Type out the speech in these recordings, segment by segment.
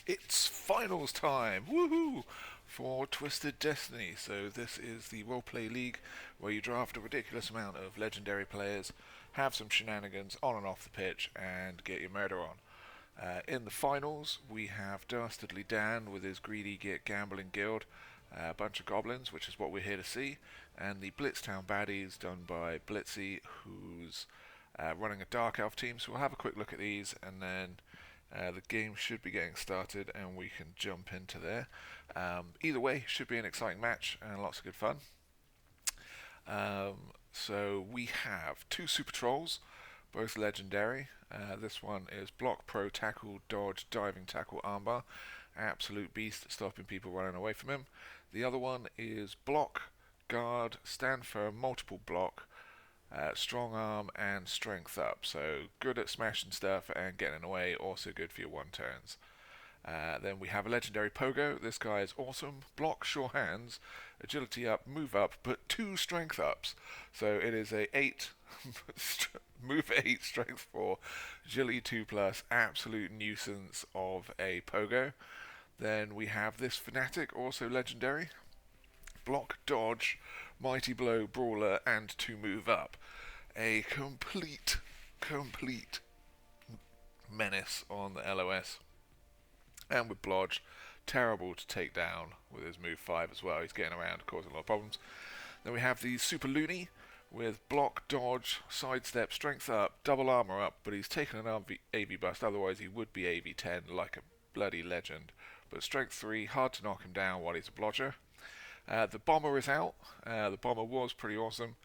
It's finals time! Woohoo! For Twisted Destiny. So this is the roleplay league where you draft a ridiculous amount of legendary players, have some shenanigans on and off the pitch, and get your murder on. In the finals, we have Dastardly Dan with his Greedy Git Gambling guild, a bunch of goblins, which is what we're here to see, and the Blitztown Baddies done by Blitzy, who's running a Dark Elf team. So we'll have a quick look at these, and then the game should be getting started, and we can jump into there. Either way, should be an exciting match and lots of good fun. So we have two Super Trolls, both legendary. This one is Block, Pro, Tackle, Dodge, Diving, Tackle, Armbar. Absolute beast at stopping people running away from him. The other one is Block, Guard, Stand Firm, Multiple Block, Strong Arm, and Strength Up. So good at smashing stuff and getting away. Also good for your one turns. Then we have a legendary Pogo. This guy is awesome. Block, sure hands, agility up, move up, but two strength ups. So it is a 8, move 8, strength 4, agility 2 plus, absolute nuisance of a Pogo. Then we have this Fnatic, also legendary. Block, dodge, mighty blow, brawler, and 2 move up. A complete menace on the LOS. And with Blodge, terrible to take down with his move 5 as well. He's getting around, causing a lot of problems. Then we have the Super Looney with block, dodge, sidestep, strength up, double armor up, but he's taken an AV bust, otherwise he would be AV 10 like a bloody legend. But strength 3, hard to knock him down while he's a blodger. The bomber is out. The bomber was pretty awesome.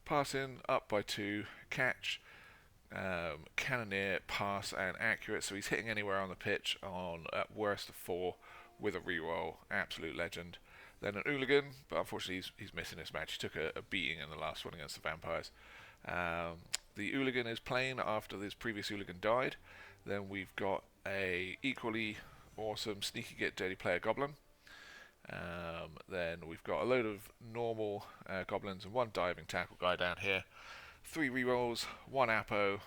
Passing up by 2, catch, cannoneer, pass, and accurate. So he's hitting anywhere on the pitch on at worst of 4 with a reroll. Absolute legend. Then an hooligan, but unfortunately he's missing this match. He took a beating in the last one against the vampires. The hooligan is playing after this previous hooligan died. Then we've got a equally awesome sneaky git dirty player goblin. Then we've got a load of normal goblins and one diving tackle guy down here. 3 rerolls, 1 Apo,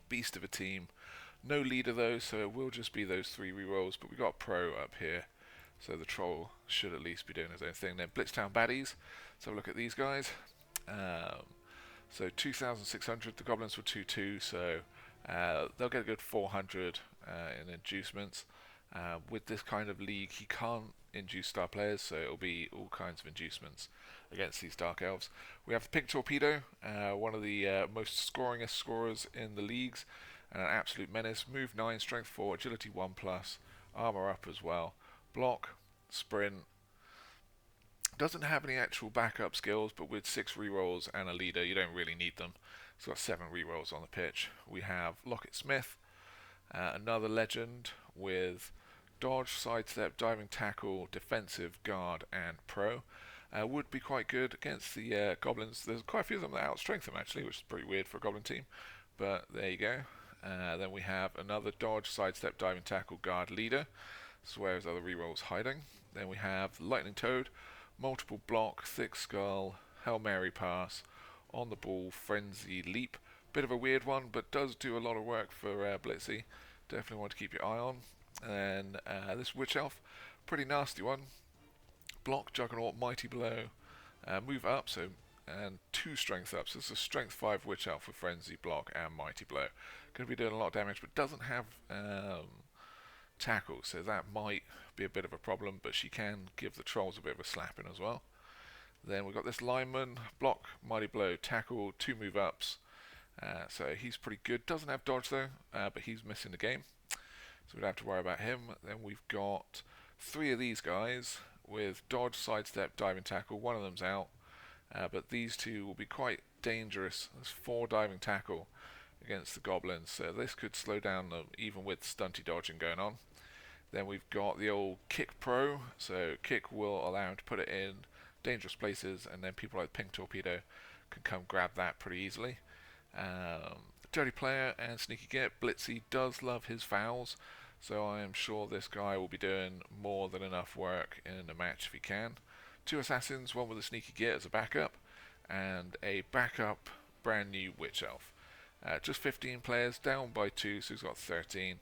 beast of a team. No leader though, so it will just be those 3 rerolls, but we've got Pro up here, so the troll should at least be doing his own thing. Then Blitztown Baddies, so look at these guys. So 2,600, the goblins were 2-2, so they'll get a good 400 in inducements. With this kind of league, he can't induce star players, so it'll be all kinds of inducements against these Dark Elves. We have the Pink Torpedo, one of the most scoringest scorers in the leagues, and an absolute menace. Move 9, strength 4, agility 1 plus, armor up as well. Block, sprint. Doesn't have any actual backup skills, but with 6 rerolls and a leader, you don't really need them. It's got 7 rerolls on the pitch. We have Lockett Smith, another legend with dodge, sidestep, diving tackle, defensive, guard, and pro. Would be quite good against the goblins. There's quite a few of them that outstrength them actually, which is pretty weird for a goblin team. But there you go. Then we have another dodge, sidestep, diving tackle, guard, leader. This is where his other rerolls hiding. Then we have Lightning Toad, multiple block, thick skull, Hail Mary pass, on the ball, frenzy, leap. Bit of a weird one, but does do a lot of work for Blitzy. Definitely want to keep your eye on. And this Witch Elf, pretty nasty one. Block, Juggernaut, Mighty Blow, move up, so and 2 strength ups. So it's a strength 5 Witch Elf with Frenzy, Block, and Mighty Blow. Going to be doing a lot of damage, but doesn't have tackle, so that might be a bit of a problem, but she can give the trolls a bit of a slapping as well. Then we've got this lineman, Block, Mighty Blow, Tackle, 2 move ups. So he's pretty good. Doesn't have dodge though, but he's missing the game, so we don't have to worry about him. Then we've got 3 of these guys with dodge, sidestep, diving tackle. One of them's out, but these 2 will be quite dangerous. There's 4 diving tackle against the goblins, so this could slow down them even with stunty dodging going on. Then we've got the old Kick Pro, so Kick will allow him to put it in dangerous places, and then people like Pink Torpedo can come grab that pretty easily. Dirty Player and Sneaky Git, Blitzy does love his fouls, so I am sure this guy will be doing more than enough work in a match if he can. 2 assassins, one with a Sneaky Git as a backup, and a backup brand new Witch Elf. Just 15 players, down by 2, so he's got 13.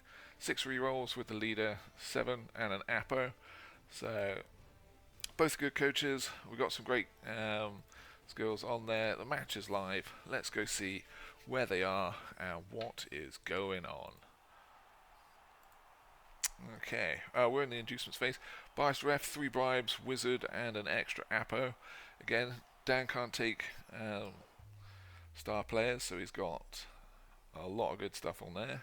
6 rerolls with the leader, 7, and an Apo. So both good coaches. We've got some great skills on there. The match is live. Let's go see where they are and what is going on. Okay, we're in the inducements phase. Biased ref, 3 bribes, wizard, and an extra Apo. Again, Dan can't take star players, so he's got a lot of good stuff on there.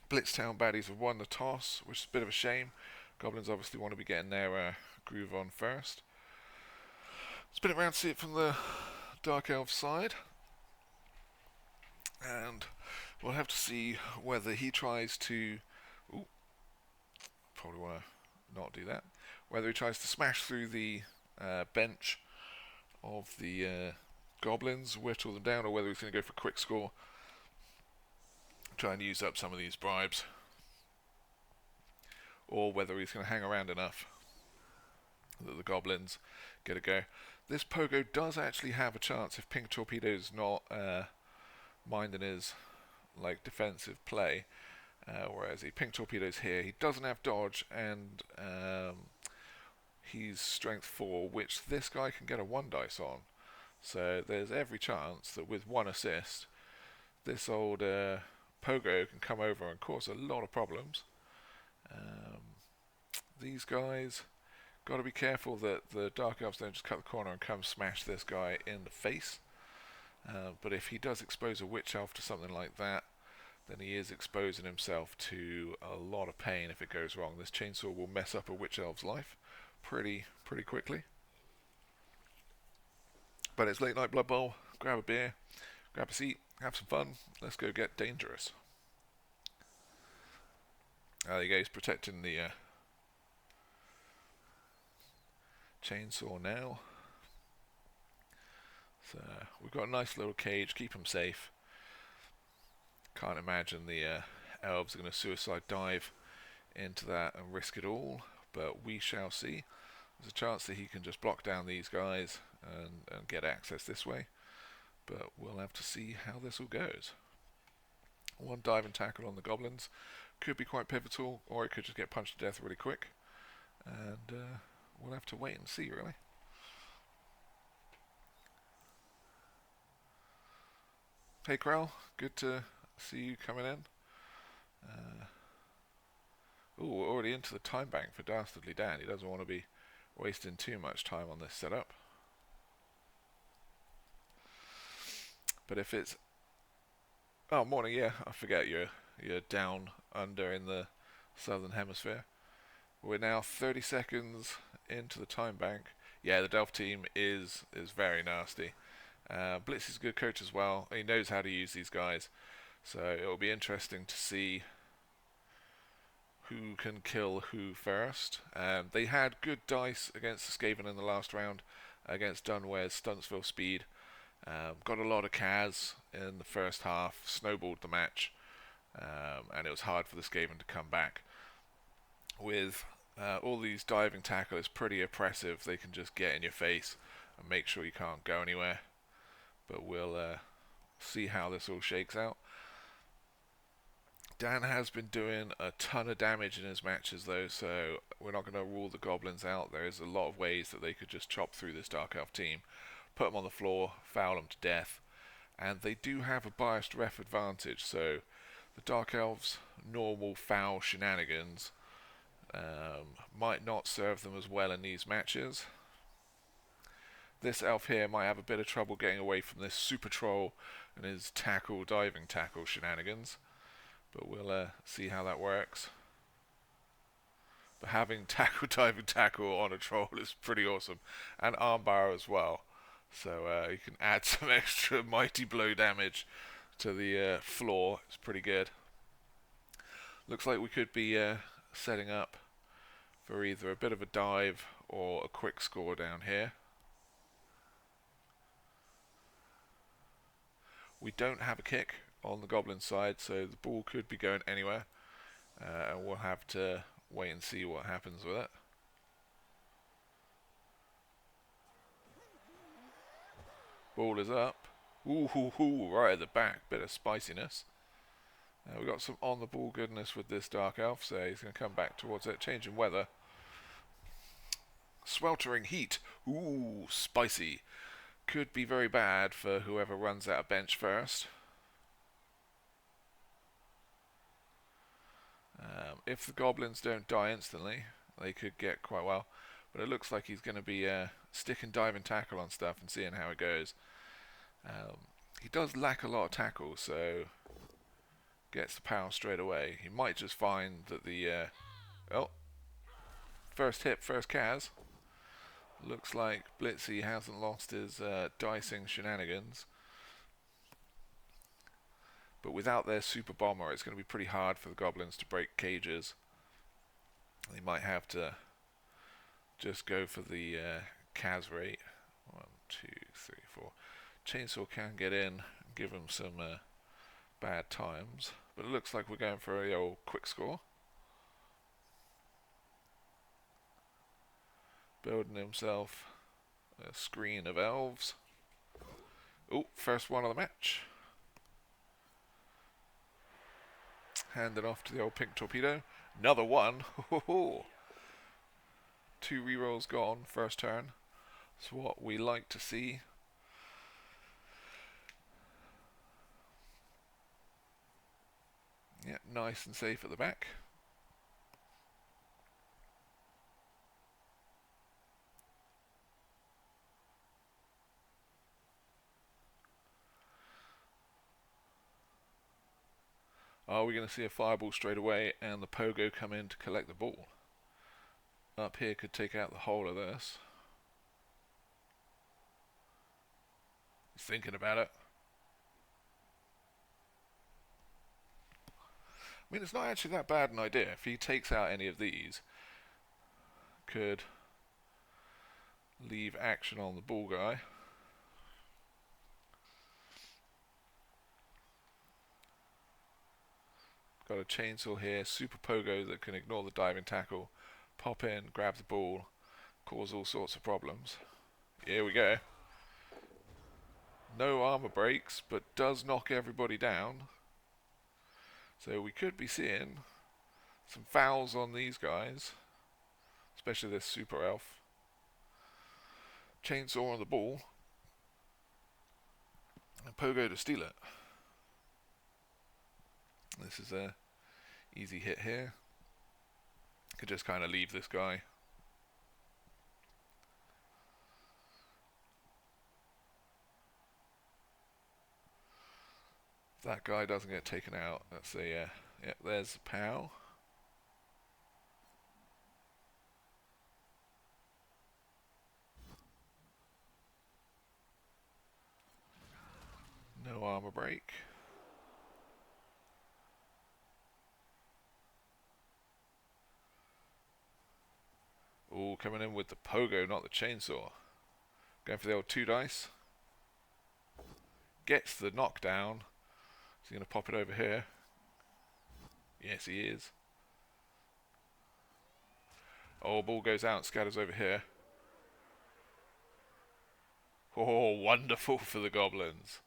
Blitztown Baddies have won the toss, which is a bit of a shame. Goblins obviously want to be getting their groove on first. Spin it around to see it from the Dark Elves side. And we'll have to see whether he tries to... Ooh, probably want to not do that. Whether he tries to smash through the bench of the Goblins, whittle them down, or whether he's going to go for a quick score. Try and use up some of these bribes. Or whether he's going to hang around enough that the Goblins get a go. This Pogo does actually have a chance if Pink Torpedo's not minding his defensive play. Whereas he Pink Torpedo's here. He doesn't have dodge and he's strength 4, which this guy can get a 1 dice on. So there's every chance that with 1 assist, this old Pogo can come over and cause a lot of problems. These guys, got to be careful that the Dark Elves don't just cut the corner and come smash this guy in the face. But if he does expose a Witch Elf to something like that, then he is exposing himself to a lot of pain if it goes wrong. This chainsaw will mess up a Witch Elf's life pretty quickly. But it's late night Blood Bowl. Grab a beer, grab a seat, have some fun. Let's go get dangerous. There you go, he's protecting the chainsaw now. So we've got a nice little cage, keep him safe. Can't imagine the elves are going to suicide dive into that and risk it all, but we shall see. There's a chance that he can just block down these guys and get access this way, but we'll have to see how this all goes. 1 dive and tackle on the Goblins could be quite pivotal, or it could just get punched to death really quick, and we'll have to wait and see, really. Hey Krell, good to see you coming in. We're already into the time bank for Dastardly Dan. He doesn't want to be wasting too much time on this setup. But if it's... Oh, morning, yeah, I forget you're down under in the southern hemisphere. We're now 30 seconds into the time bank. Yeah, the Delf team is very nasty. Blitzy's a good coach as well. He knows how to use these guys. So it'll be interesting to see who can kill who first. They had good dice against the Skaven in the last round against Dunware's Stuntsville Speed. Got a lot of Kaz in the first half, snowballed the match, and it was hard for the Skaven to come back. With all these diving tackle, it's pretty oppressive. They can just get in your face and make sure you can't go anywhere. But we'll see how this all shakes out. Dan has been doing a ton of damage in his matches though, so we're not going to rule the Goblins out. There is a lot of ways that they could just chop through this Dark Elf team, put them on the floor, foul them to death, and they do have a biased ref advantage, so the Dark Elves' normal foul shenanigans might not serve them as well in these matches. This elf here might have a bit of trouble getting away from this Super Troll and his diving tackle shenanigans. But we'll see how that works. But having diving tackle on a troll is pretty awesome. And armbar as well. So you can add some extra mighty blow damage to the floor. It's pretty good. Looks like we could be setting up for either a bit of a dive or a quick score down here. We don't have a kick on the Goblin side, so the ball could be going anywhere, and we'll have to wait and see what happens with it. Ball is up. Ooh, right at the back, bit of spiciness. We've got some on-the-ball goodness with this Dark Elf, so he's going to come back towards it. Changing weather. Sweltering heat. Ooh, spicy. Could be very bad for whoever runs out of bench first. If the Goblins don't die instantly, they could get quite well. But it looks like he's going to be sticking diving tackle on stuff and seeing how it goes. He does lack a lot of tackle, so gets the power straight away. He might just find that the... oh, first hit, first Kaz. Looks like Blitzy hasn't lost his dicing shenanigans. But without their super bomber, it's going to be pretty hard for the Goblins to break cages. They might have to just go for the Kaz rate. 1, 2, 3, 4. Chainsaw can get in and give him some bad times. But it looks like we're going for a old quick score. Building himself a screen of elves. Oh, first one of the match. Hand it off to the old pink torpedo. Another one. 2 rerolls gone, first turn. That's what we like to see. Yeah, nice and safe at the back. Are we going to see a fireball straight away and the pogo come in to collect the ball? Up here could take out the whole of this. He's thinking about it. I mean, it's not actually that bad an idea. If he takes out any of these, could leave action on the ball guy. Got a chainsaw here, super pogo that can ignore the diving tackle, pop in, grab the ball, cause all sorts of problems. Here we go. No armor breaks, but does knock everybody down. So we could be seeing some fouls on these guys, especially this super elf. Chainsaw on the ball, and pogo to steal it. This is a easy hit here. Could just kind of leave this guy. If that guy doesn't get taken out, that's a yeah, there's the POW. No armor break. Ooh, coming in with the pogo, not the chainsaw. Going for the old 2 dice. Gets the knockdown. Is he going to pop it over here? Yes, he is. Oh, ball goes out, scatters over here. Oh, wonderful for the Goblins.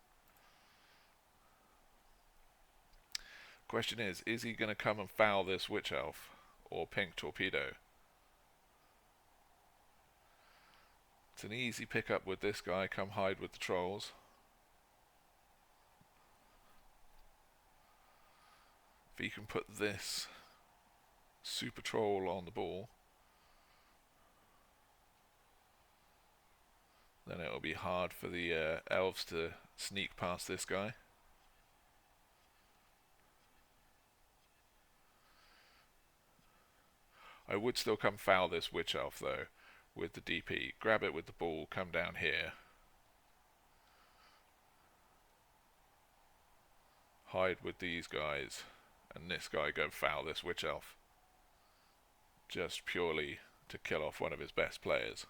Question is he going to come and foul this witch elf or pink torpedo? It's an easy pickup with this guy. Come hide with the trolls. If he can put this super troll on the ball, then it'll be hard for the elves to sneak past this guy. I would still come foul this witch elf though with the DP. Grab it with the ball, come down here. Hide with these guys, and this guy go foul this witch elf. Just purely to kill off one of his best players.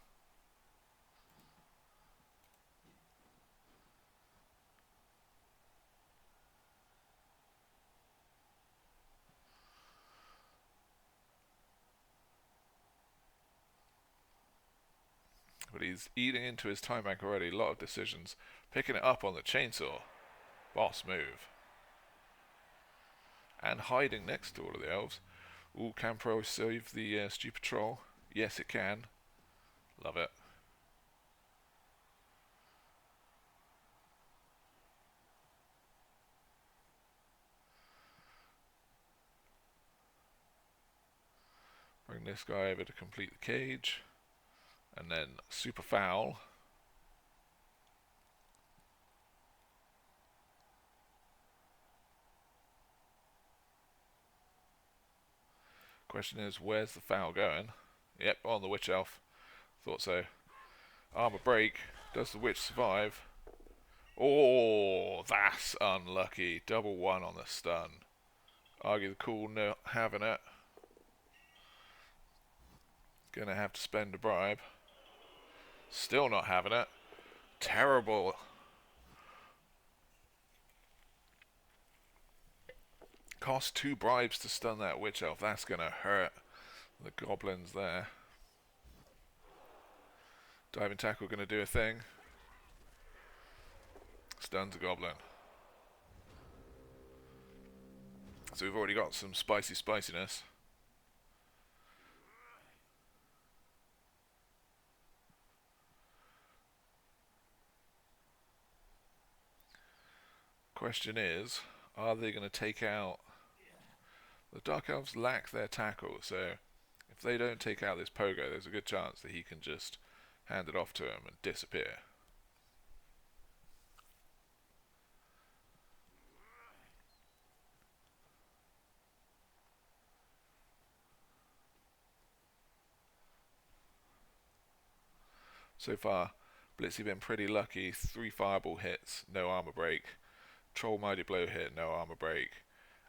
But he's eating into his time bank already. A lot of decisions. Picking it up on the chainsaw. Boss move. and hiding next to all of the elves. Ooh, can Pro save the stupid troll? Yes, it can. Love it. Bring this guy over to complete the cage. And then super foul. Question is, where's the foul going? Yep, on the witch elf. Thought so. Armor break. Does the witch survive? Oh, that's unlucky. Double one on the stun. Argue the cool no having it. Gonna have to spend a bribe. Still not having it. Terrible. Cost 2 bribes to stun that witch elf. That's gonna hurt the goblins there. Diving tackle gonna do a thing. Stuns a goblin. So we've already got some spiciness. Question is, are they going to take out... The Dark Elves lack their tackle, so if they don't take out this pogo, there's a good chance that he can just hand it off to him and disappear. So far, Blitzy been pretty lucky. 3 fireball hits, no armor break. Troll mighty blow hit, no armor break.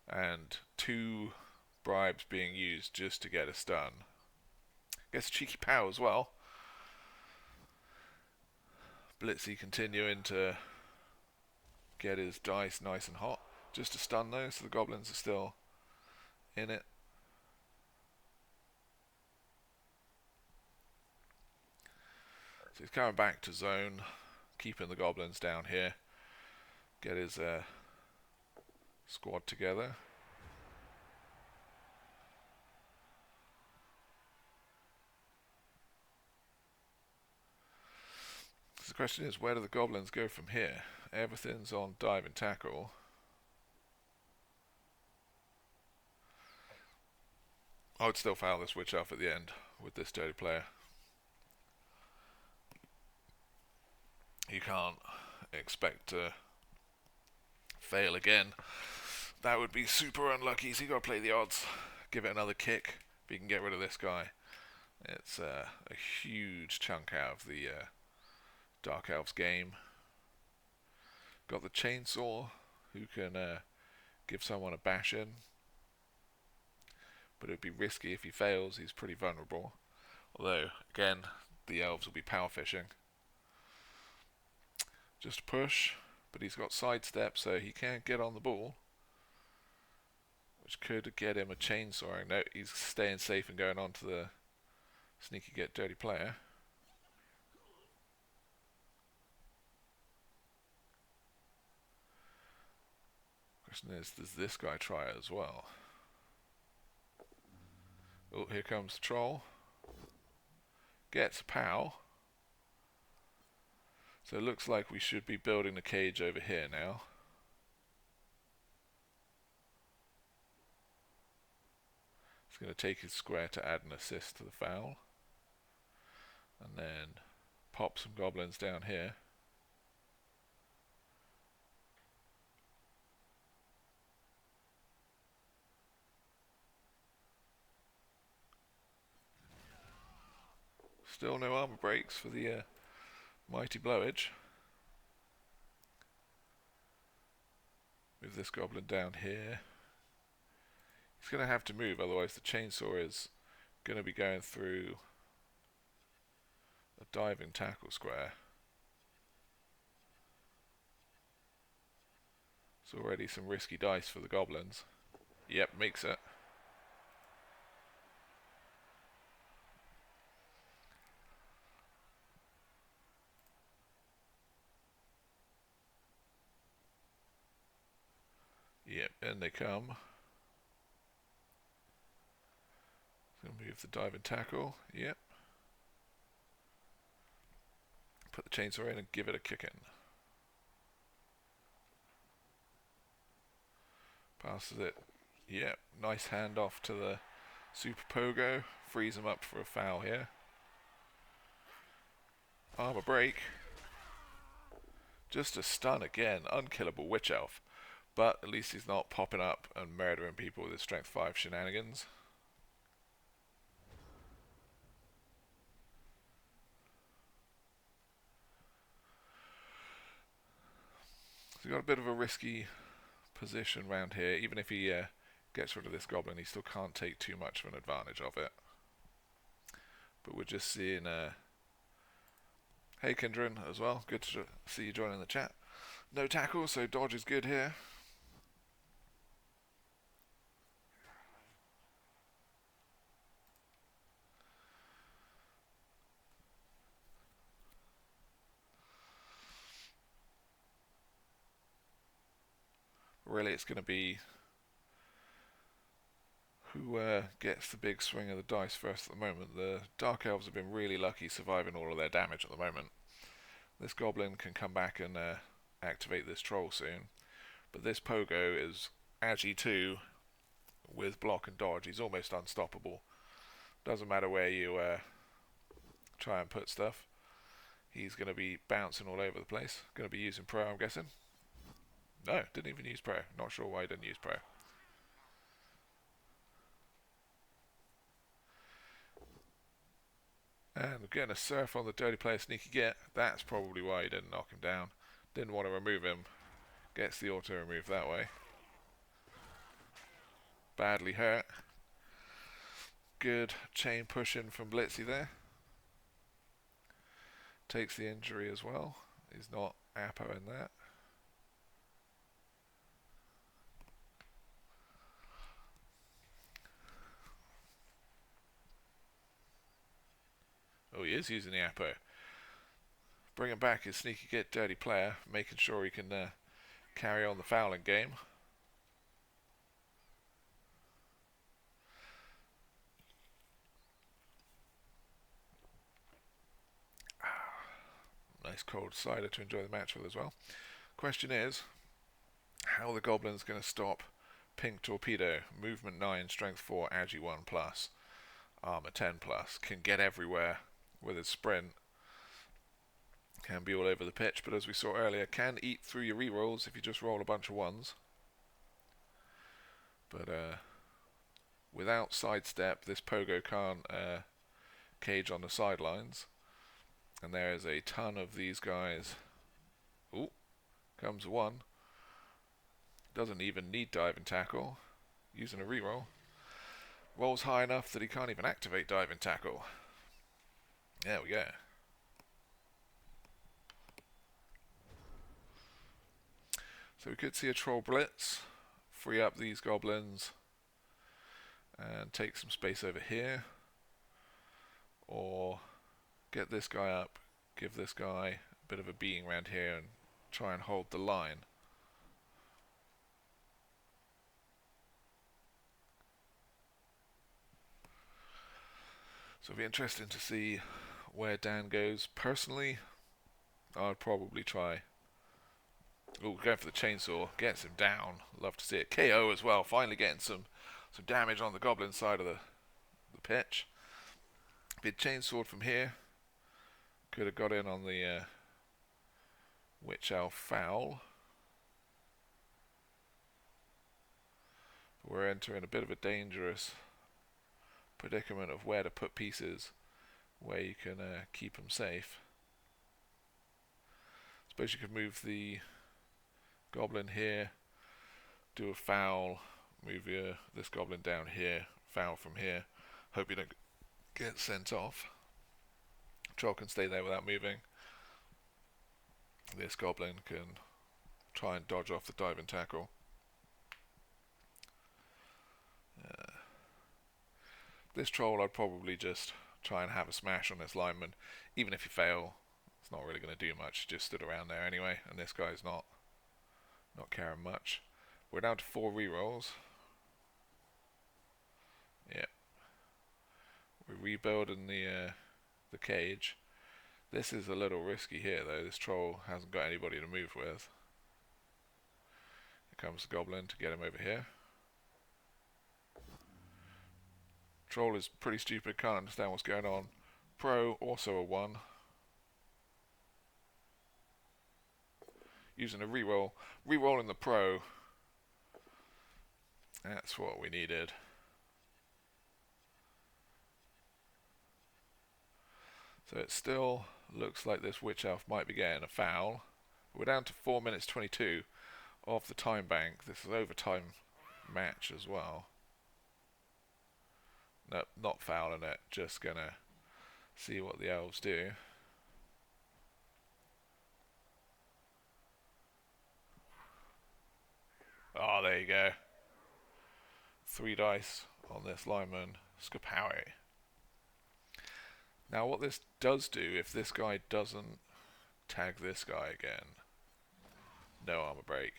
And 2 bribes being used just to get a stun. Gets a cheeky pow as well. Blitzy continuing to get his dice nice and hot. Just a stun though, so the goblins are still in it. So he's coming back to zone, keeping the goblins down here. Get his squad together. So the question is, where do the goblins go from here? Everything's on dive and tackle. I would still foul this witch elf at the end with this dirty player. You can't expect to fail again. That would be super unlucky, so you got to play the odds. Give it another kick if you can get rid of this guy. It's a huge chunk out of the Dark Elves game. Got the chainsaw, who can give someone a bash in. But it would be risky if he fails. He's pretty vulnerable. Although, again, the elves will be power fishing. Just push, but he's got sidestep, so he can't get on the ball, which could get him a chainsawing. No, he's staying safe and going on to the sneaky get dirty player. Question is, does this guy try it as well? Oh, here comes the troll. Gets a pow. So it looks like we should be building the cage over here now. He's going to take his square to add an assist to the foul. And then pop some goblins down here. Still no armor breaks for the mighty blowage. Move this goblin down here. He's going to have to move, otherwise the chainsaw is going to be going through a diving tackle square. It's already some risky dice for the goblins. Yep, makes it. Yep, in they come. Gonna move the dive and tackle. Yep. Put the chainsaw in and give it a kick in. Passes it. Yep. Nice handoff to the Super Pogo. Frees him up for a foul here. Armor break. Just a stun again. Unkillable Witch Elf. But at least he's not popping up and murdering people with his strength 5 shenanigans. So he's got a bit of a risky position around here. Even if he gets rid of this goblin, he still can't take too much of an advantage of it. But we're just seeing... hey Kindren as well. Good to see you joining the chat. No tackle, so dodge is good here. Really, it's going to be who gets the big swing of the dice first at the moment. The Dark Elves have been really lucky surviving all of their damage at the moment. This goblin can come back and activate this troll soon. But this Pogo is Agi 2 with block and dodge. He's almost unstoppable. Doesn't matter where you try and put stuff. He's going to be bouncing all over the place. Going to be using Pro, I'm guessing. No, didn't even use Pro. Not sure why he didn't use Pro. And we're getting a surf on the Dirty Player Sneaky Git. That's probably why he didn't knock him down. Didn't want to remove him. Gets the auto remove that way. Badly hurt. Good chain pushing from Blitzy there. Takes the injury as well. He's not Apo in that. Oh, he is using the Apo. Bringing back his Sneaky Git Dirty Player, making sure he can carry on the fouling game. Nice cold cider to enjoy the match with as well. Question is, how are the Goblins going to stop Pink Torpedo? Movement 9, Strength 4, Agi 1 plus, Armor 10 plus. Can get everywhere with his sprint. Can be all over the pitch, but as we saw earlier, can eat through your rerolls if you just roll a bunch of ones. But without sidestep, this Pogo can't cage on the sidelines. And there is a ton of these guys. Ooh, comes one. Doesn't even need dive and tackle. Using a reroll. Rolls high enough that he can't even activate dive and tackle. There we go. So we could see a troll blitz, free up these goblins, and take some space over here. Or get this guy up, give this guy a bit of a beating around here and try and hold the line. So it'll be interesting to see where Dan goes. Personally, I'd probably try... Oh, going for the chainsaw, gets him down. Love to see it. KO as well, finally getting some damage on the goblin side of the pitch. Big chainsword from here. Could have got in on the Witch Elf foul. But we're entering a bit of a dangerous predicament of where to put pieces where you can keep them safe. Suppose you could move the goblin here, do a foul, move this goblin down here, foul from here, hope you don't get sent off. Troll can stay there without moving. This goblin can try and dodge off the dive and tackle. This troll I'd probably just try and have a smash on this lineman. Even if you fail, it's not really going to do much, just stood around there anyway, and this guy's not caring much. We're down to 4 rerolls. Yeah. rebuilding the cage. This is a little risky here though. This troll hasn't got anybody to move with. Here comes the goblin to get him over here. Troll is pretty stupid, can't understand what's going on. Pro, also a 1. Using a reroll. Rerolling the pro. That's what we needed. So it still looks like this witch elf might be getting a foul. We're down to 4 minutes 22 of the time bank. This is overtime match as well. Nope, not fouling it. Just gonna see what the elves do. Oh, there you go. 3 dice on this lineman, Scapowie. Now what this does do, if this guy doesn't tag this guy again, no armor break,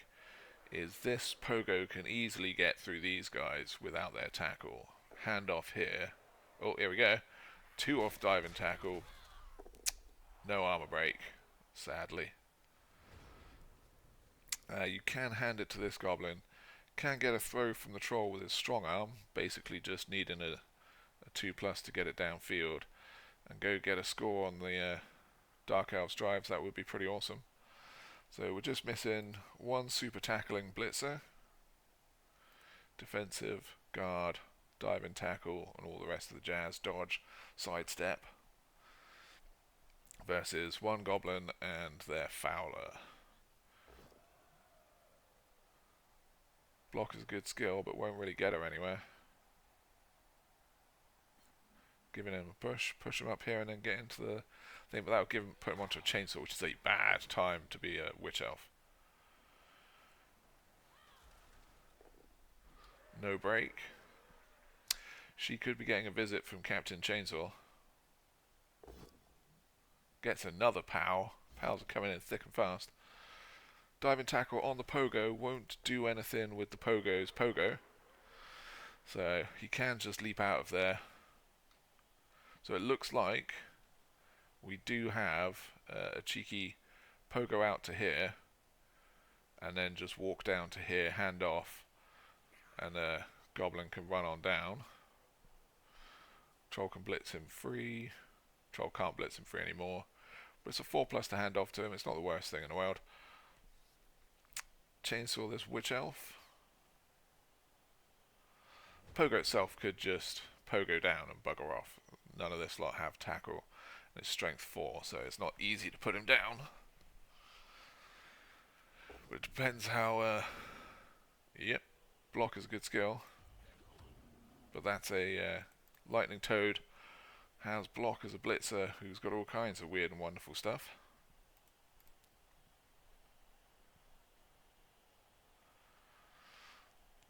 is this pogo can easily get through these guys without their tackle. Hand off here. Oh, here we go. 2 off diving tackle. No armor break, sadly. You can hand it to this goblin. Can get a throw from the troll with his strong arm, basically just needing a 2+ to get it downfield. And go get a score on the Dark Elves drives. That would be pretty awesome. So we're just missing 1 super tackling blitzer, defensive, guard, diving tackle, and all the rest of the jazz, dodge, sidestep, versus 1 goblin and their fowler. Block is a good skill, but won't really get her anywhere. Giving him a push him up here and then get into the thing, but that would put him onto a chainsaw, which is a bad time to be a witch elf. No break. She could be getting a visit from Captain Chainsaw. Gets another pow. Pows are coming in thick and fast. Diving tackle on the pogo won't do anything with the pogo's pogo. So he can just leap out of there. So it looks like we do have a cheeky pogo out to here, and then just walk down to here, hand off, and goblin can run on down. Troll can blitz him free. Troll can't blitz him free anymore. But it's a 4+ to hand off to him. It's not the worst thing in the world. Chainsaw this witch elf. Pogo itself could just pogo down and bugger off. None of this lot have tackle. And it's strength 4, so it's not easy to put him down. But it depends how... Yep, block is a good skill. But that's a lightning toad. Has block as a blitzer who's got all kinds of weird and wonderful stuff.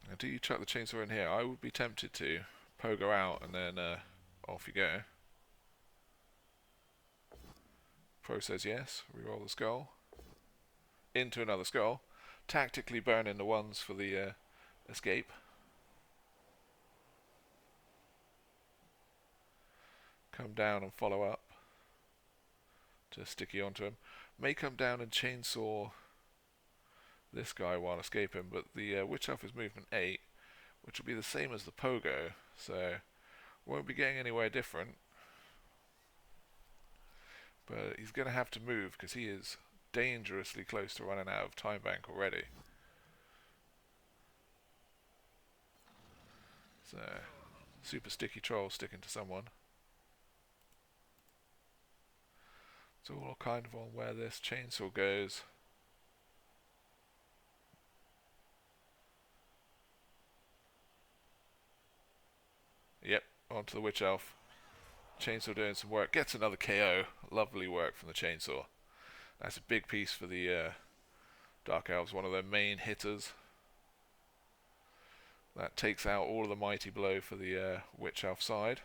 Now, do you chuck the chainsaw in here? I would be tempted to. Pogo out and then off you go. Pro says yes. Reroll the skull. Into another skull. Tactically burning the ones for the escape. Come down and follow up. Just sticky onto him. May come down and chainsaw this guy while escaping, but the witch elf is movement 8, which will be the same as the pogo, so won't be getting anywhere different. But he's going to have to move because he is dangerously close to running out of time bank already. So, super sticky troll sticking to someone. It's all kind of on where this chainsaw goes. Yep, onto the witch elf. Chainsaw doing some work. Gets another KO. Lovely work from the chainsaw. That's a big piece for the Dark Elves, one of their main hitters. That takes out all of the mighty blow for the witch elf side.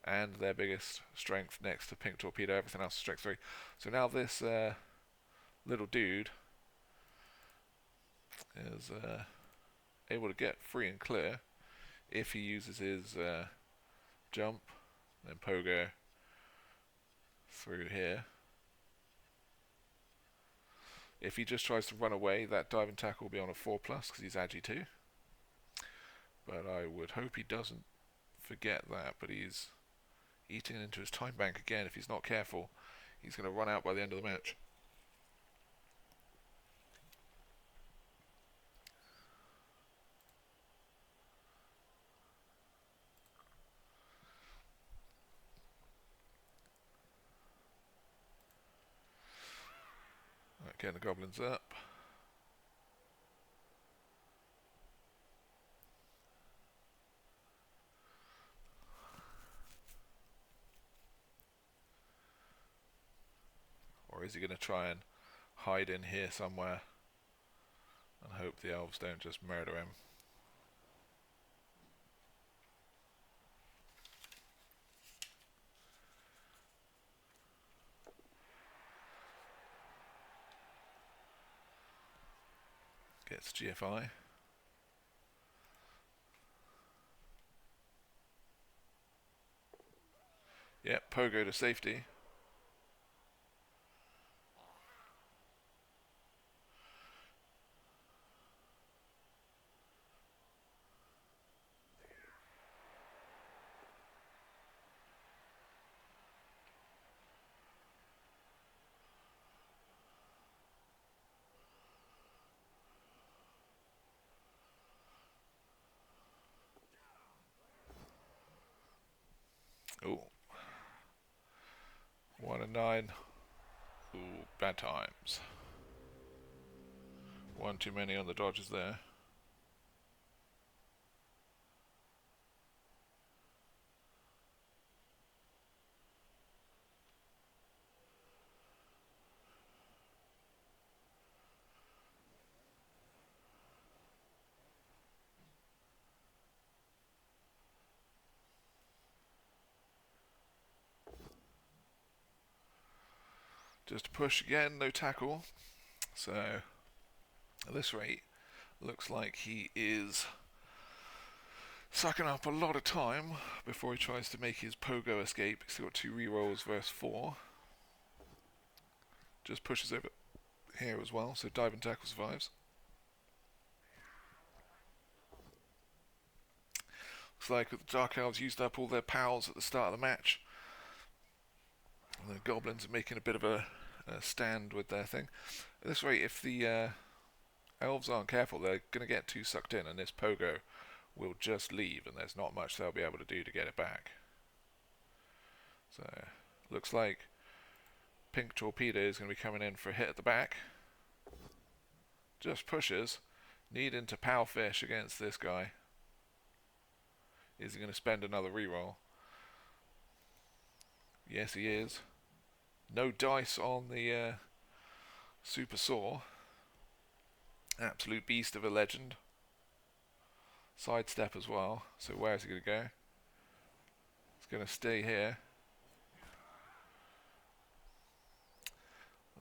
And their biggest strength next to Pink Torpedo. Everything else is strength 3. So now this little dude is able to get free and clear if he uses his jump, then pogo through here. If he just tries to run away, that diving tackle will be on a 4+ because he's agi 2. But I would hope he doesn't forget that. But he's eating into his time bank again. If he's not careful, he's going to run out by the end of the match. Right, getting the goblins up. Or is he going to try and hide in here somewhere and hope the elves don't just murder him? Gets GFI. Yep, pogo to safety. Oh. 1 and 9. Ooh, bad times. One too many on the dodges there. Just push again, no tackle. So, at this rate, looks like he is sucking up a lot of time before he tries to make his pogo escape. He's got 2 rerolls versus 4. Just pushes over here as well, so dive and tackle survives. Looks like the Dark Elves used up all their pals at the start of the match. And the Goblins are making a bit of a stand with their thing. At this rate, if the Elves aren't careful, they're going to get too sucked in, and this pogo will just leave, and there's not much they'll be able to do to get it back. So, looks like Pink Torpedo is going to be coming in for a hit at the back. Just pushes, needing to pow fish against this guy. Is he going to spend another reroll? Yes, he is. No dice on the Super Saw. Absolute beast of a legend. Sidestep as well. So where is he going to go? He's going to stay here.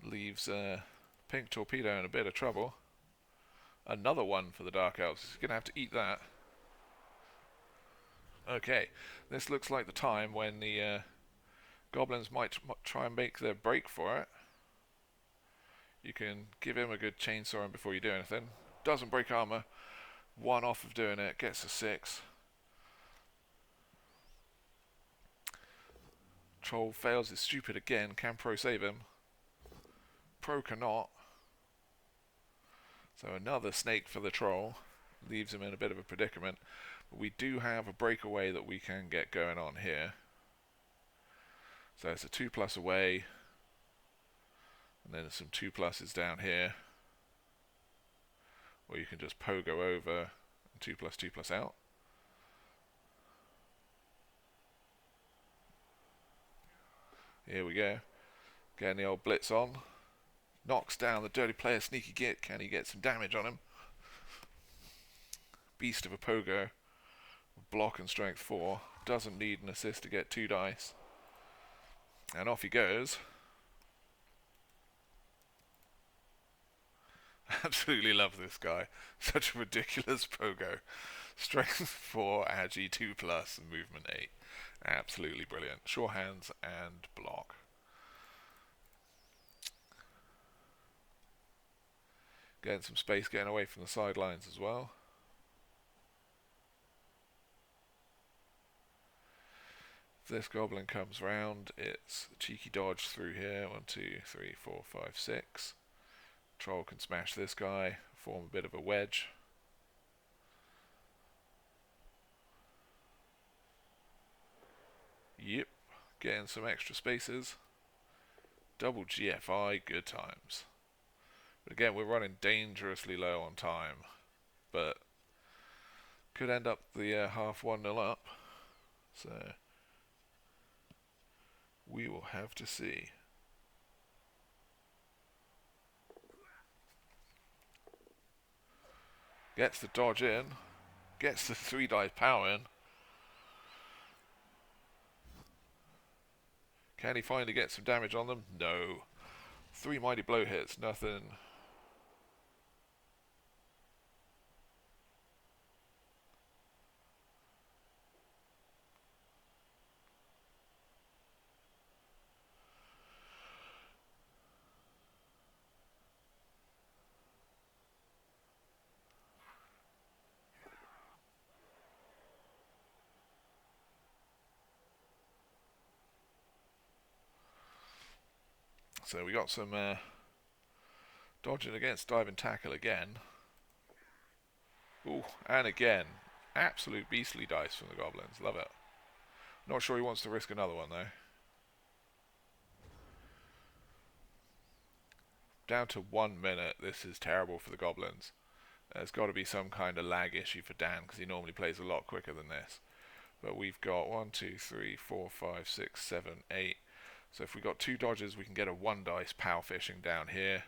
Leaves Pink Torpedo in a bit of trouble. Another one for the Dark Elves. He's going to have to eat that. Okay, this looks like the time when the Goblins might try and make their break for it. You can give him a good chainsaw him before you do anything. Doesn't break armor. 1 off of doing it. Gets a 6. Troll fails his stupid again. Can Pro save him? Pro cannot. So another snake for the Troll. Leaves him in a bit of a predicament. But we do have a breakaway that we can get going on here. So it's a 2+ away. And then there's some 2+s down here. Or you can just pogo over and 2+, 2+ out. Here we go. Getting the old blitz on. Knocks down the dirty player Sneaky Git. Can he get some damage on him? Beast of a pogo. Block and strength 4. Doesn't need an assist to get 2 dice. And off he goes. Absolutely love this guy. Such a ridiculous pogo. Strength 4, agi 2+, and movement 8. Absolutely brilliant. Sure hands and block. Getting some space, getting away from the sidelines as well. If this goblin comes round, it's a cheeky dodge through here. 1, 2, 3, 4, 5, 6. Troll can smash this guy, form a bit of a wedge. Yep, getting some extra spaces. Double GFI, good times. But again, we're running dangerously low on time. But could end up the half 1-0 up. So we will have to see. Gets the dodge in. Gets the 3-dive power in. Can he finally get some damage on them? No. 3 mighty blow hits, nothing. So we got some dodging against diving tackle again. Ooh, and again. Absolute beastly dice from the goblins. Love it. Not sure he wants to risk another one though. Down to 1 minute. This is terrible for the goblins. There's got to be some kind of lag issue for Dan because he normally plays a lot quicker than this. But we've got 1, 2, 3, 4, 5, 6, 7, 8. So if we got 2 dodges, we can get a 1 dice power fishing down here.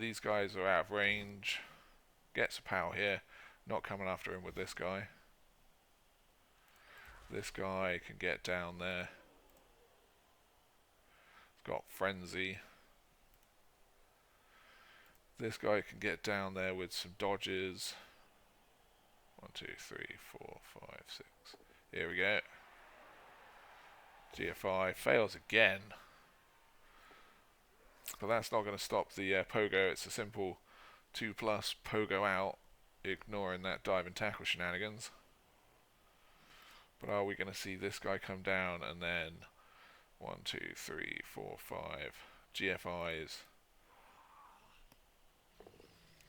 These guys are out of range. Gets a power here. Not coming after him with this guy. This guy can get down there. It's got frenzy. This guy can get down there with some dodges. 1, 2, 3, 4, 5, 6. Here we go. GFI fails again. But that's not going to stop the pogo. It's a simple 2+ pogo out, ignoring that dive and tackle shenanigans. But are we going to see this guy come down and then 1, 2, 3, 4, 5 GFIs?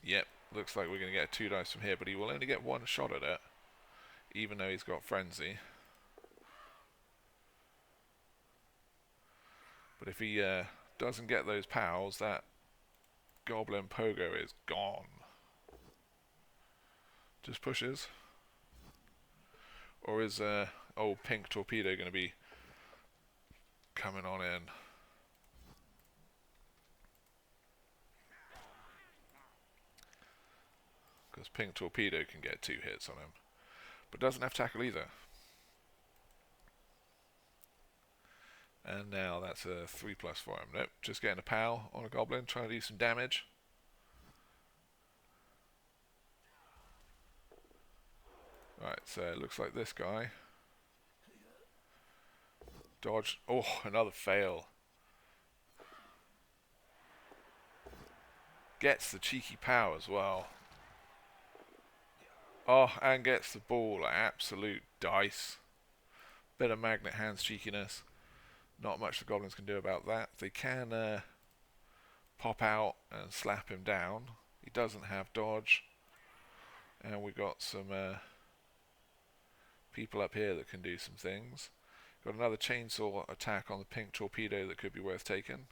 Yep, looks like we're going to get 2 dice from here, but he will only get 1 shot at it, even though he's got frenzy. But if he doesn't get those pals, that goblin pogo is gone. Just pushes. Or is old pink torpedo going to be coming on in? Because pink torpedo can get 2 hits on him. But doesn't have tackle either. And now that's a 3+ for him. Nope, just getting a pal on a goblin, trying to do some damage. Right, so it looks like this guy. Dodge. Oh, another fail. Gets the cheeky pow as well. Oh, and gets the ball. Absolute dice. Bit of magnet hands cheekiness. Not much the goblins can do about that. They can pop out and slap him down. He doesn't have dodge. And we got some people up here that can do some things. Got another chainsaw attack on the pink torpedo that could be worth taking.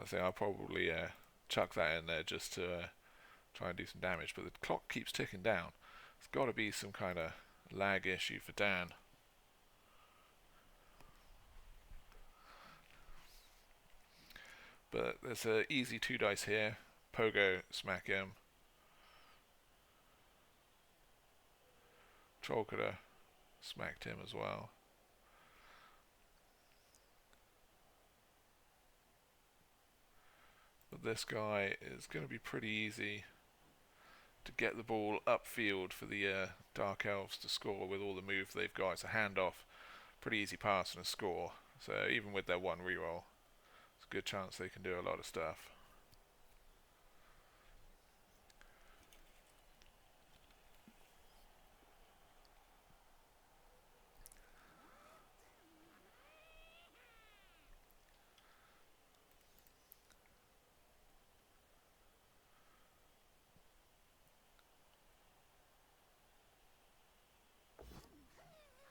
I think I'll probably chuck that in there just to try and do some damage, but the clock keeps ticking down. There's got to be some kind of lag issue for Dan. But there's an easy 2 dice here. Pogo, smack him. Troll could have smacked him as well. this guy is going to be pretty easy to get the ball upfield for the Dark Elves to score with all the moves they've got. It's a handoff, pretty easy pass and a score. So even with their one reroll, it's a good chance they can do a lot of stuff.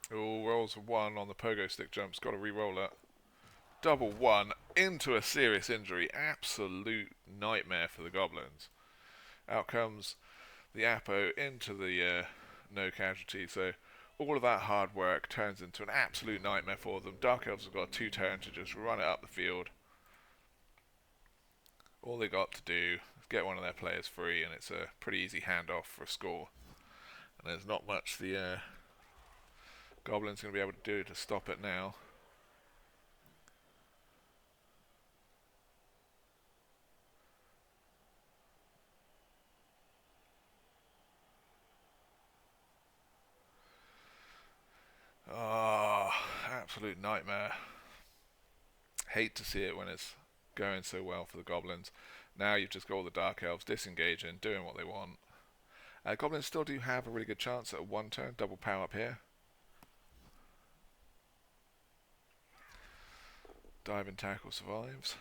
Oh, rolls a 1 on the pogo stick jumps. Got to re-roll it. Double 1 into a serious injury. Absolute nightmare for the Goblins. Out comes the Apo into the no casualty. So all of that hard work turns into an absolute nightmare for them. Dark Elves have got a 2-turn to just run it up the field. All they got to do is get one of their players free, and it's a pretty easy handoff for a score. And there's not much the Goblins going to be able to do to stop it now. Oh, absolute nightmare. Hate to see it when it's going so well for the Goblins. Now you've just got all the Dark Elves disengaging, doing what they want. Goblins still do have a really good chance at a 1-turn, double power up here. Dive and tackle survives.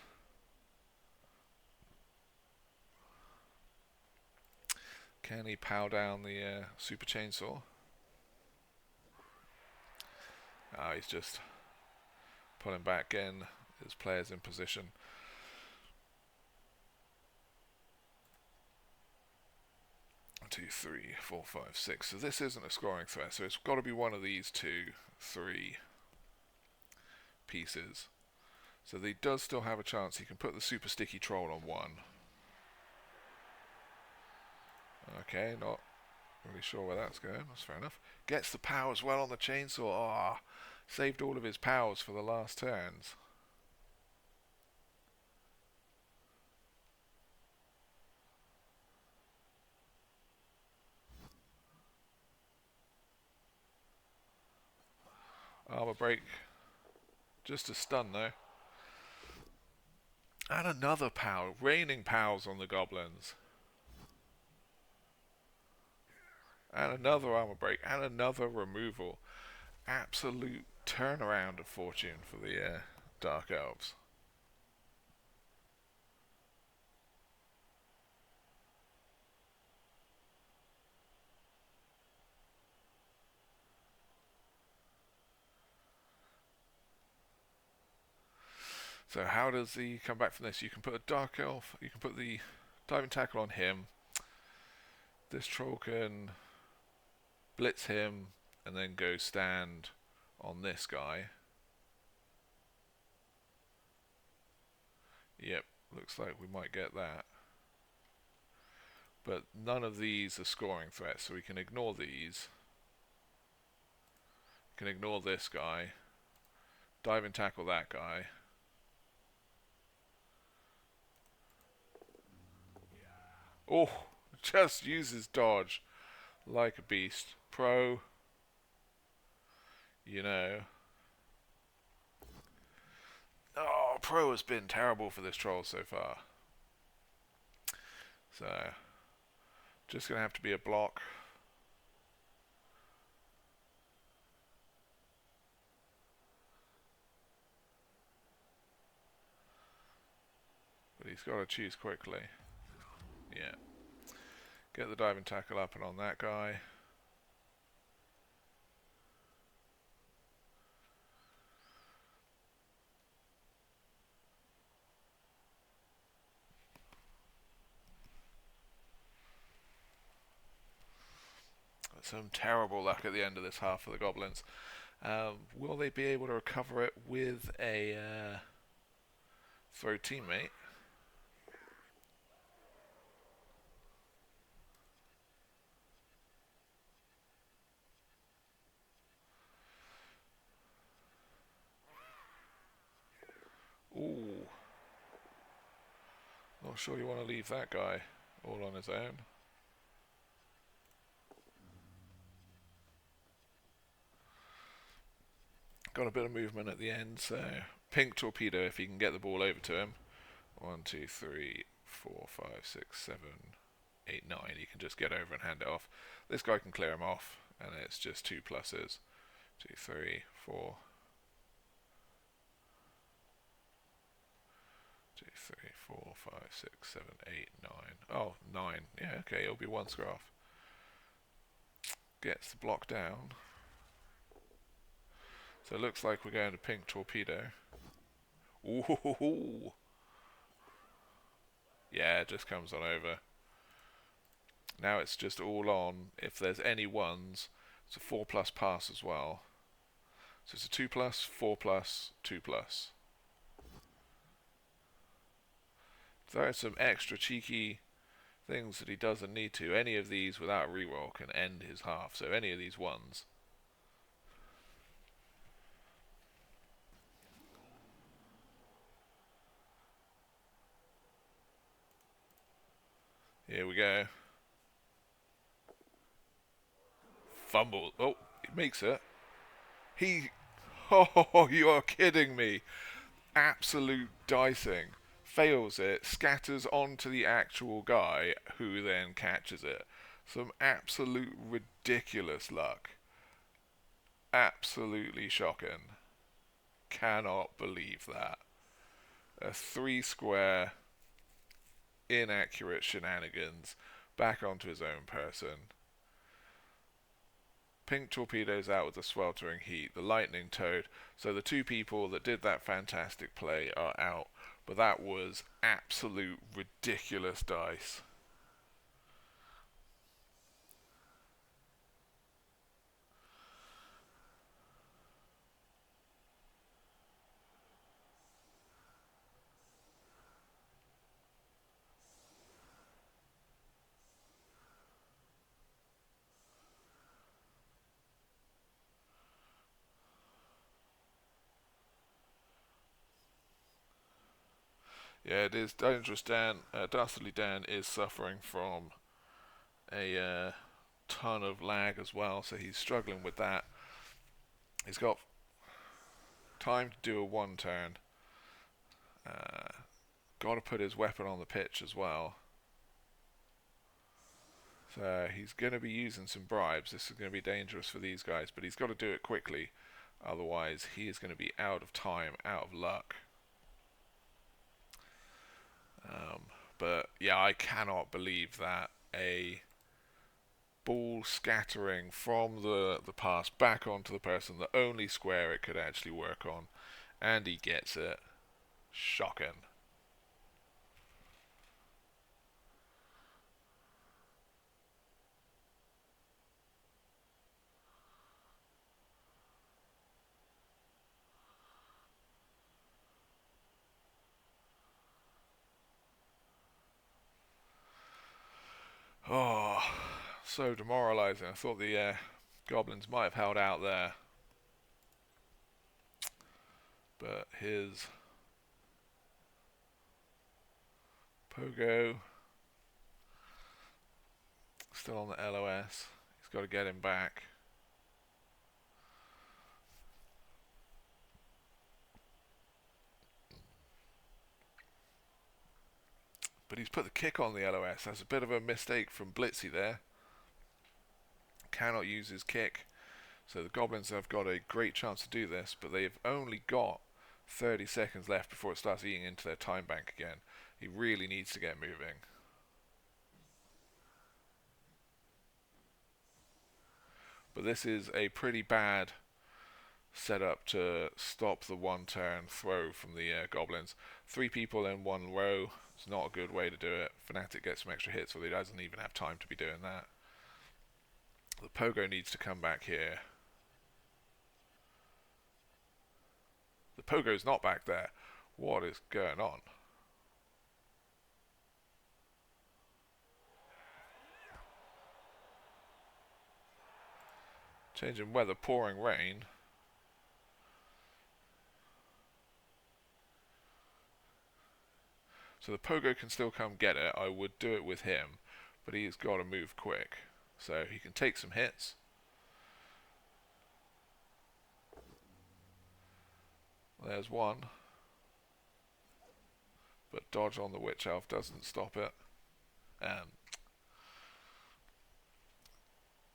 Can he pow down the super chainsaw? Oh, he's just pulling back in. His players in position. Two, three, four, five, six. So this isn't a scoring threat. So it's got to be one of these 2, 3 pieces. So he does still have a chance. He can put the super sticky troll on 1. Okay, not really sure where that's going. That's fair enough. Gets the power as well on the chainsaw. Ah, saved all of his powers for the last turns. Armor break. Just a stun though. And another power. Raining powers on the Goblins. And another armor break. And another removal. Absolute turnaround of fortune for the Dark Elves. So how does he come back from this? You can put a Dark Elf, you can put the Diving Tackle on him. This troll can blitz him and then go stand on this guy. Yep, looks like we might get that. But none of these are scoring threats, so we can ignore these. We can ignore this guy. Dive and tackle that guy. Oh, just uses dodge like a beast. Pro, you know. Oh, Pro has been terrible for this troll so far. So, just going to have to be a block. But he's got to choose quickly. Yeah. Get the diving tackle up and on that guy. Some terrible luck at the end of this half for the Goblins. Will they be able to recover it with a throw teammate? Ooh. Not sure you want to leave that guy all on his own. Got a bit of movement at the end, so pink torpedo if you can get the ball over to him. 1, 2, 3, 4, 5, 6, 7, 8, 9. You can just get over and hand it off. This guy can clear him off, and it's just 2 pluses. 2, 3, 4. 2, 3, 4, 5, 6, 7, 8, 9. Oh, 9. Yeah, okay, it'll be 1 scruff. Gets the block down. So it looks like we're going to pink torpedo. Ooh. Yeah, it just comes on over. Now it's just all on. If there's any ones, it's a 4+ pass as well. So it's a 2+, 4+, 2+. There are some extra cheeky things that he doesn't need to. Any of these without a reroll can end his half. So any of these ones. Here we go. Fumble. Oh, he makes it. Oh, you are kidding me. Absolute dicing. Fails it, scatters onto the actual guy, who then catches it. Some absolute ridiculous luck. Absolutely shocking. Cannot believe that. A 3 square, inaccurate shenanigans back onto his own person. Pink torpedoes out with the sweltering heat, the lightning toad. So the 2 people that did that fantastic play are out. But that was absolute ridiculous dice. Yeah, it is dangerous. Dastardly Dan is suffering from a ton of lag as well, so he's struggling with that. He's got time to do a 1 turn. Got to put his weapon on the pitch as well. So he's going to be using some bribes. This is going to be dangerous for these guys, but he's got to do it quickly. Otherwise, he is going to be out of time, out of luck. But yeah, I cannot believe that a ball scattering from the pass back onto the person, the only square it could actually work on, and he gets it. Shocking. Oh, so demoralising. I thought the Goblins might have held out there. But his Pogo still on the LOS. He's got to get him back. But he's put the kick on the LOS. That's a bit of a mistake from Blitzy there. Cannot use his kick. So the Goblins have got a great chance to do this, but they've only got 30 seconds left before it starts eating into their time bank again. He really needs to get moving. But this is a pretty bad setup to stop the 1 turn throw from the Goblins. 3 people in 1 row. It's not a good way to do it. Fnatic gets some extra hits, so he doesn't even have time to be doing that. The Pogo needs to come back here. The Pogo's not back there. What is going on? Changing weather, pouring rain. So the pogo can still come get it. I would do it with him, but he's got to move quick. So he can take some hits. There's one. But dodge on the witch elf doesn't stop it.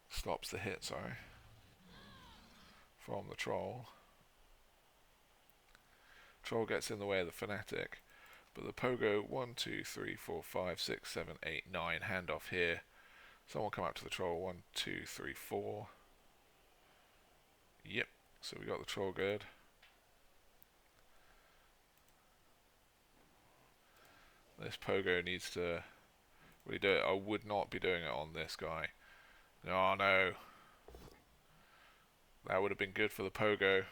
Stops the hit, sorry, from the troll. Troll gets in the way of the fanatic. But the pogo, 1, 2, 3, 4, 5, 6, 7, 8, 9, handoff here. Someone come up to the troll, 1, 2, 3, 4. Yep, so we got the troll good. This pogo needs to really do it. I would not be doing it on this guy. Oh no. That would have been good for the pogo.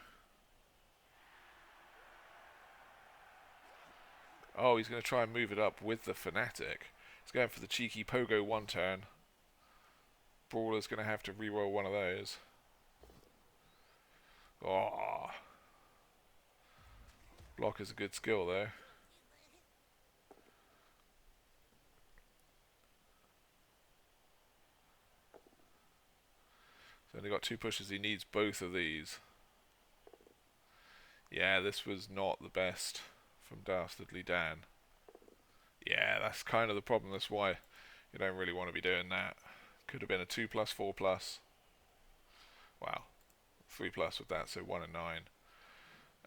Oh, he's going to try and move it up with the fanatic. He's going for the cheeky pogo one turn. Brawler's going to have to reroll one of those. Oh. Block is a good skill though. He's only got 2 pushes. He needs both of these. Yeah, this was not the best from Dastardly Dan. Yeah, that's kind of the problem. That's why you don't really want to be doing that. Could have been a 2+, 4+. Wow. 3+ with that, so 1 and 9.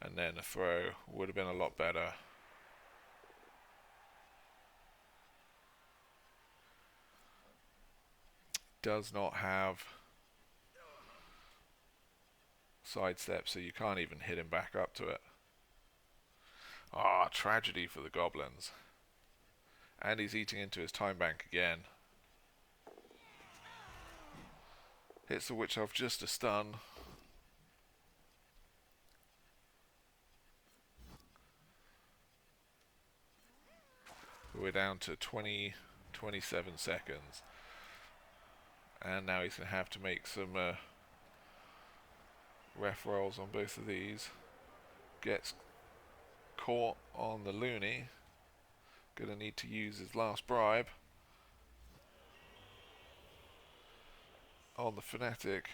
And then a throw would have been a lot better. Does not have sidestep, so you can't even hit him back up to it. Ah, tragedy for the goblins. And he's eating into his time bank again. Hits the witch elf just a stun. We're down to 27 seconds. And now he's going to have to make some ref rolls on both of these. Gets caught on the loony. Gonna need to use his last bribe on the fanatic.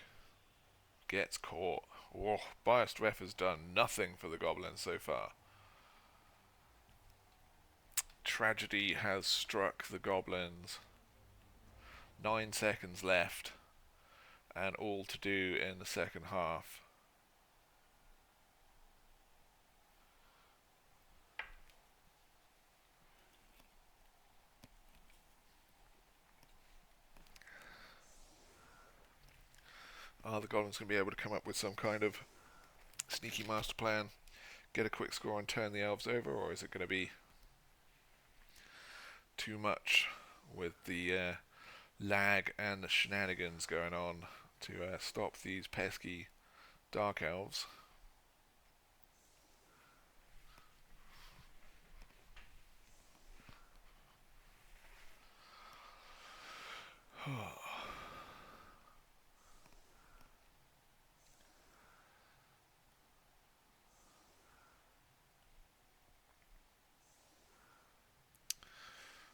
Gets caught. Oh, biased ref has done nothing for the goblins so far. Tragedy has struck the goblins. 9 seconds left, and all to do in the second half. Are the goblins going to be able to come up with some kind of sneaky master plan, get a quick score and turn the elves over, or is it going to be too much with the lag and the shenanigans going on to stop these pesky Dark Elves?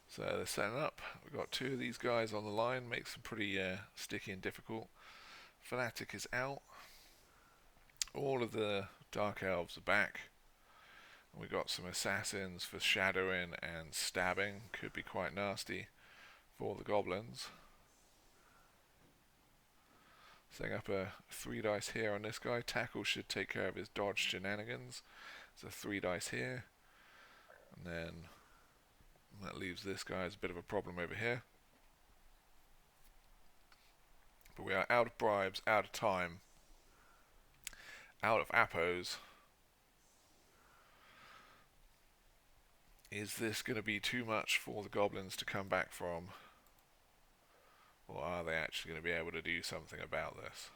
So they're setting up. We've got 2 of these guys on the line, makes them pretty sticky and difficult. Fanatic is out. All of the Dark Elves are back. We've got some assassins for shadowing and stabbing. Could be quite nasty for the goblins. Setting up a 3 dice here on this guy. Tackle should take care of his dodge shenanigans. So 3 dice here. And then that leaves this guy as a bit of a problem over here. But we are out of bribes, out of time, out of appos. Is this going to be too much for the goblins to come back from? Or are they actually going to be able to do something about this?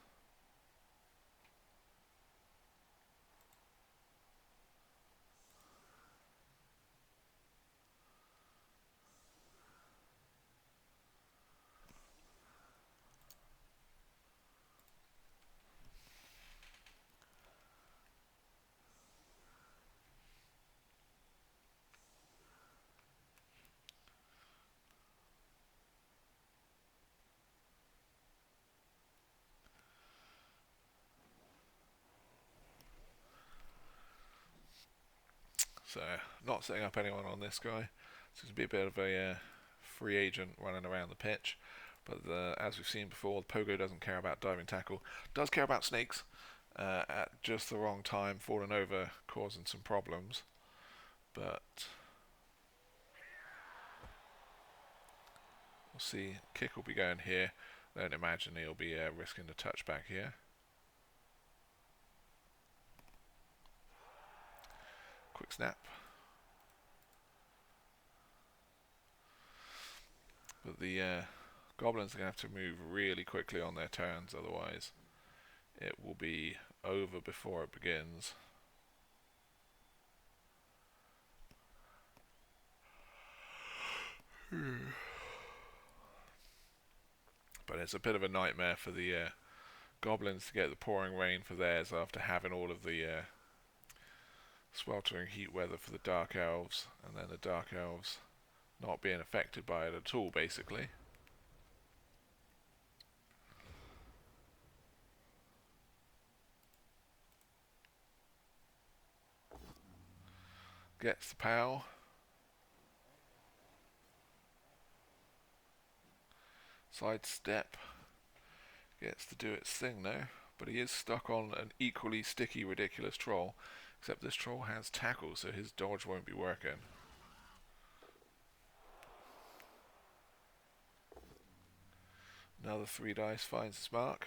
So not setting up anyone on this guy. It's going to be a bit of a free agent running around the pitch. But as we've seen before, the Pogo doesn't care about diving tackle. Does care about snakes. At just the wrong time, falling over, causing some problems. But we'll see. Kick will be going here. I don't imagine he'll be risking the touchback here. Quick snap. But the Goblins are going to have to move really quickly on their turns, otherwise it will be over before it begins. But it's a bit of a nightmare for the Goblins to get the pouring rain for theirs after having all of the sweltering heat weather for the Dark Elves, and then the Dark Elves not being affected by it at all, basically. Gets the POW. Sidestep. Gets to do its thing now, but he is stuck on an equally sticky, ridiculous troll, except this troll has tackle, so his dodge won't be working. Another 3 dice finds its mark.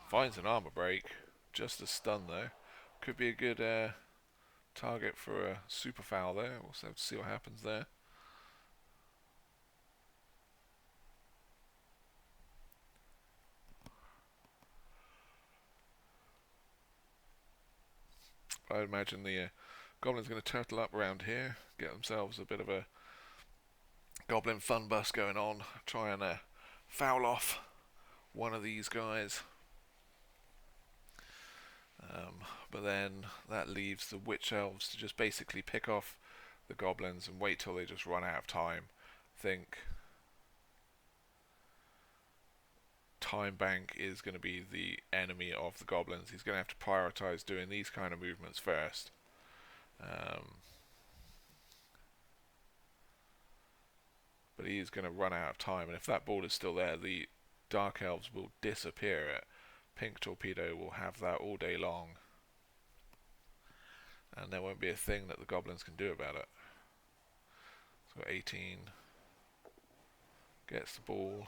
Finds an armor break. Just a stun though. Could be a good target for a super foul there. We'll have to see what happens there. I imagine the Goblin's going to turtle up around here, get themselves a bit of a Goblin fun bus going on, try and foul off one of these guys. But then that leaves the Witch Elves to just basically pick off the Goblins and wait till they just run out of time. Think Time Bank is going to be the enemy of the Goblins. He's going to have to prioritize doing these kind of movements first. But he is going to run out of time, and if that ball is still there, the Dark Elves will disappear it. Pink Torpedo will have that all day long, and there won't be a thing that the Goblins can do about it. So 18 gets the ball.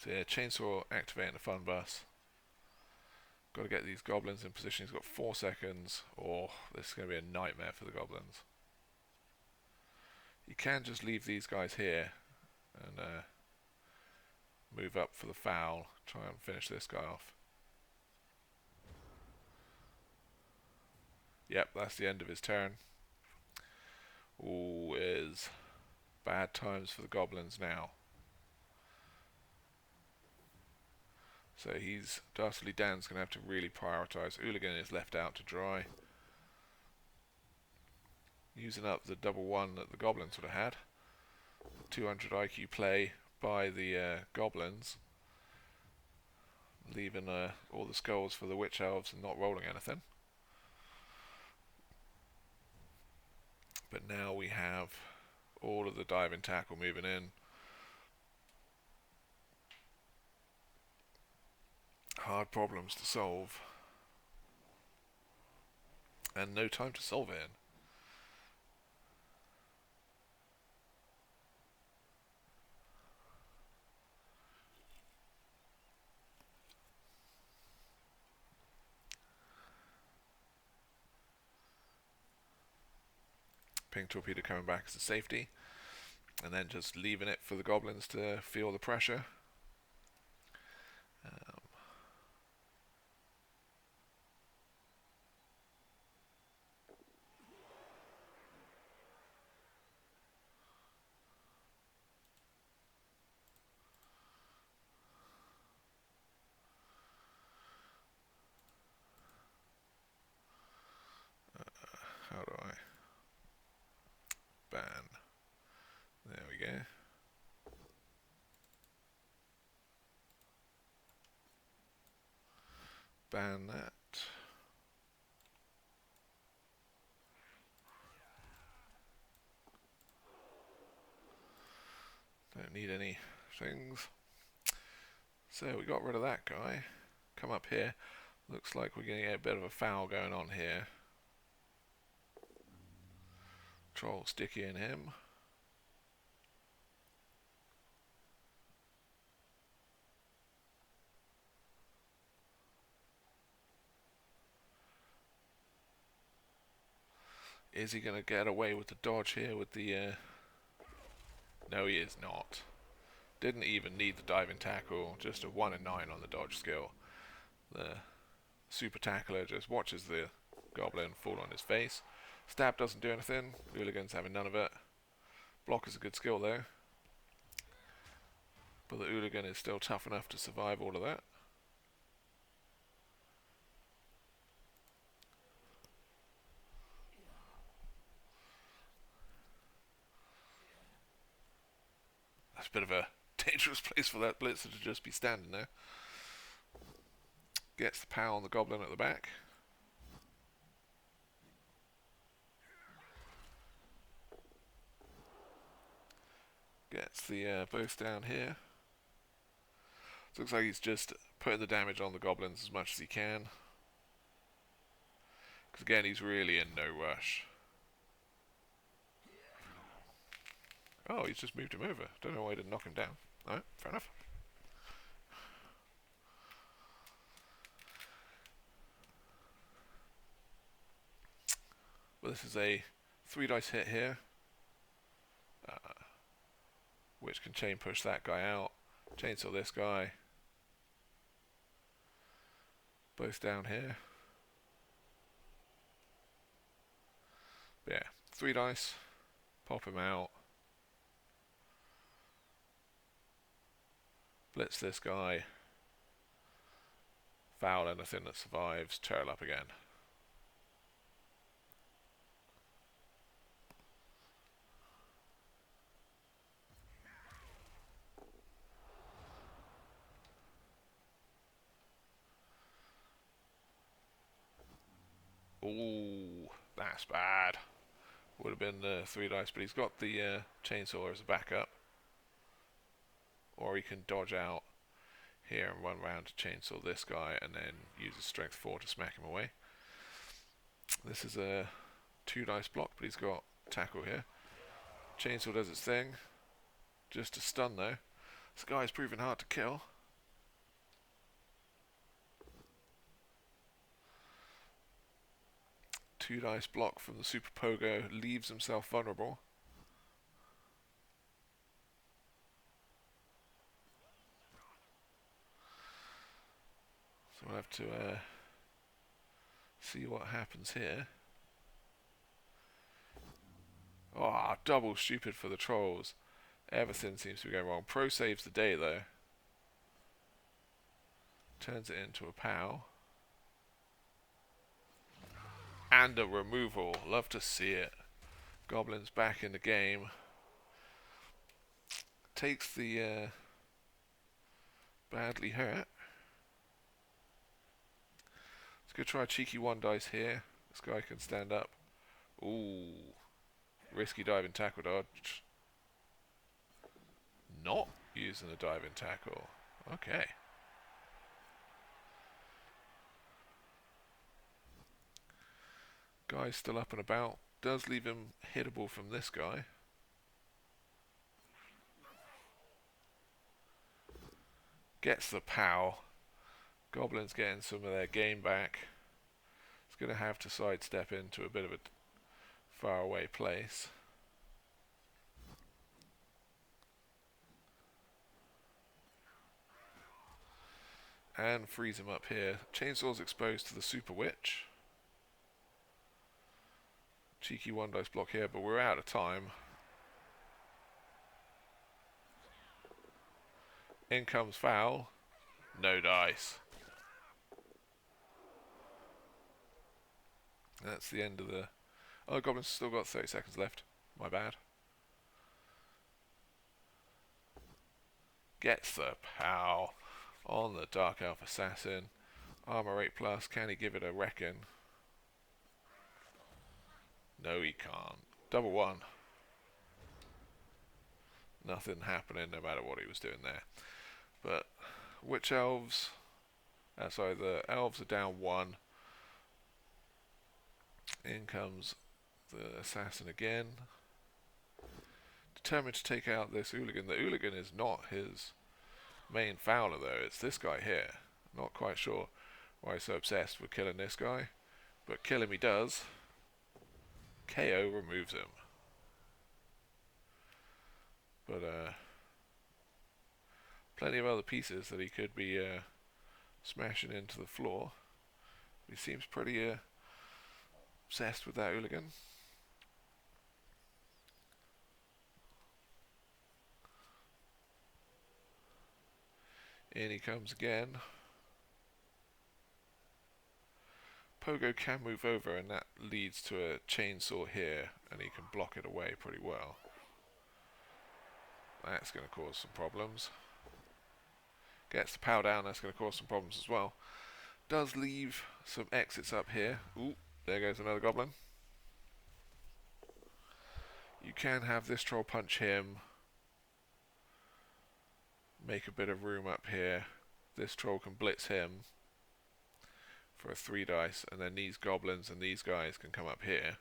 So yeah, Chainsaw activating the fun bus. Got to get these Goblins in position. He's got 4 seconds. Oh, this is going to be a nightmare for the Goblins. You can just leave these guys here and move up for the foul. Try and finish this guy off. Yep, that's the end of his turn. Ooh, is bad times for the Goblins now. So Dastardly Dan's going to have to really prioritise. Hooligan is left out to dry. Using up the double 1 that the Goblins would have had. 200 IQ play by the Goblins. Leaving all the skulls for the Witch Elves and not rolling anything. But now we have all of the diving tackle moving in. Hard problems to solve. And no time to solve it in. Pink Torpedo coming back as a safety. And then just leaving it for the Goblins to feel the pressure. How do I ban? There we go. ban that. Don't need any things. So we got rid of that guy. Come up here. Looks like we're going to get a bit of a foul going on here. Troll sticky in him. Is he going to get away with the dodge here with the... No, he is not. Didn't even need the diving tackle, just a 1 in 9 on the dodge skill. The super tackler just watches the goblin fall on his face. Stab doesn't do anything, Hooligan's having none of it. Block is a good skill though. But the Hooligan is still tough enough to survive all of that. That's a bit of a dangerous place for that Blitzer to just be standing there. Gets the power on the goblin at the back. Gets the both down here. So looks like he's just putting the damage on the goblins as much as he can. Because again, he's really in no rush. Oh, he's just moved him over. Don't know why he didn't knock him down. Alright, fair enough. Well, this is a 3 dice hit here. Which can chain push that guy out. Chainsaw this guy. Both down here. But yeah, 3 dice. Pop him out. Blitz this guy. Foul anything that survives. Turtle up again. Ooh, that's bad. Would have been 3 dice, but he's got the chainsaw as a backup. Or he can dodge out here and run around to chainsaw this guy and then use his strength 4 to smack him away. This is a 2 dice block, but he's got tackle here. Chainsaw does its thing. Just a stun though. This guy's proving hard to kill. Two dice block from the Super Pogo leaves himself vulnerable. So we'll have to see what happens here. Oh, double stupid for the trolls. Everything seems to be going wrong. Pro saves the day though. Turns it into a POW. And a removal. Love to see it. Goblins back in the game. Takes the badly hurt. Let's go try a cheeky 1 dice here. This guy can stand up. Ooh. Risky diving tackle dodge. Not using a diving tackle. Okay. Guy's still up and about. Does leave him hittable from this guy. Gets the POW. Goblins getting some of their game back. It's going to have to sidestep into a bit of a far away place. And freeze him up here. Chainsaw's exposed to the Super Witch. Cheeky 1 dice block here, but we're out of time. In comes foul. No dice. That's the end of the... Oh, Goblin's still got 30 seconds left. My bad. Gets the POW on the Dark Elf Assassin. Armor 8 plus. Can he give it a reckon? No, he can't. Double one. Nothing happening no matter what he was doing there. But Witch Elves... sorry, the Elves are down one. In comes the Assassin again. Determined to take out this Hooligan. The Hooligan is not his main fouler though, it's this guy here. Not quite sure why he's so obsessed with killing this guy, but kill him he does. KO removes him. But plenty of other pieces that he could be smashing into the floor. He seems pretty obsessed with that Hooligan. In he comes again. Pogo can move over and that leads to a chainsaw here and he can block it away pretty well. That's going to cause some problems. Gets the POW down, that's going to cause some problems as well. Does leave some exits up here. Ooh, there goes another Goblin. You can have this troll punch him. Make a bit of room up here. This troll can blitz him for a 3 dice, and then these goblins and these guys can come up here.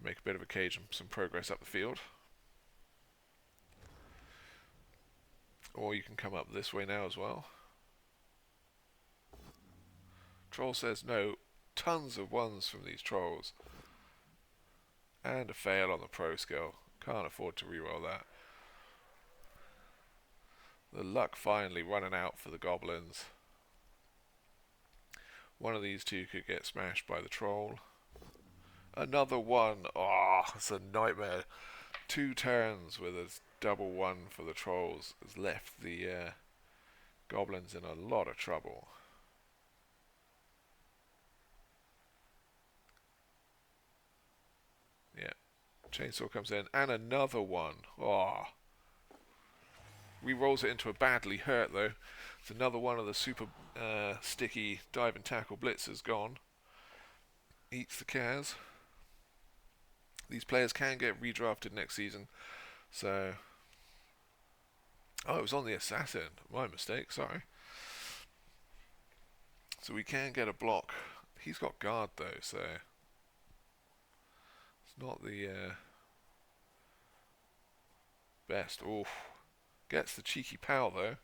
Make a bit of a cage and some progress up the field. Or you can come up this way now as well. Troll says no. Tons of ones from these trolls. And a fail on the pro skill. Can't afford to reroll that. The luck finally running out for the goblins. One of these two could get smashed by the troll. Another one. Oh, it's a nightmare. 2 turns with a double one for the trolls has left the goblins in a lot of trouble. Yeah. Chainsaw comes in. And another one. Oh. Re-rolls it into a badly hurt though. It's another one of the super sticky dive and tackle blitzers gone. Eats the Kaz. These players can get redrafted next season. So... Oh, it was on the Assassin. My mistake, sorry. So we can get a block. He's got guard though, so... It's not the best. Oof. Gets the cheeky POW though.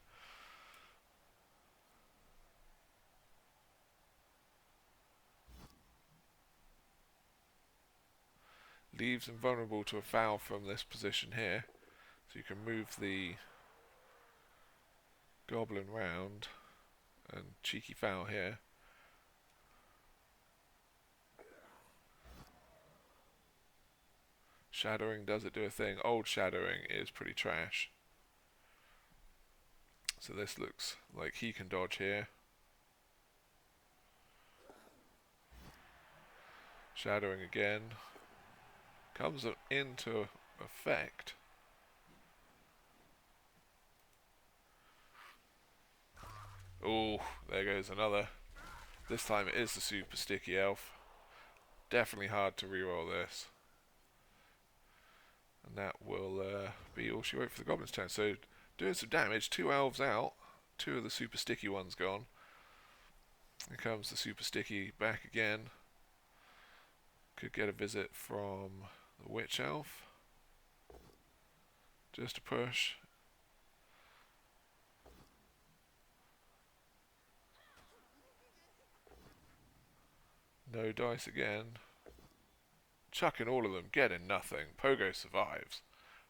Leaves him vulnerable to a foul from this position here. So you can move the goblin round and cheeky foul here. Shadowing, does it do a thing? Old shadowing is pretty trash. So this looks like he can dodge here. Shadowing again. Comes into effect. Oh, there goes another. This time it is the super sticky elf. Definitely hard to reroll this. And that will be all she wrote for the Goblin's turn. So doing some damage. 2 elves out. 2 of the super sticky ones gone. Here comes the super sticky back again. Could get a visit from the witch elf. Just a push. No dice again. Chucking all of them, getting nothing. Pogo survives.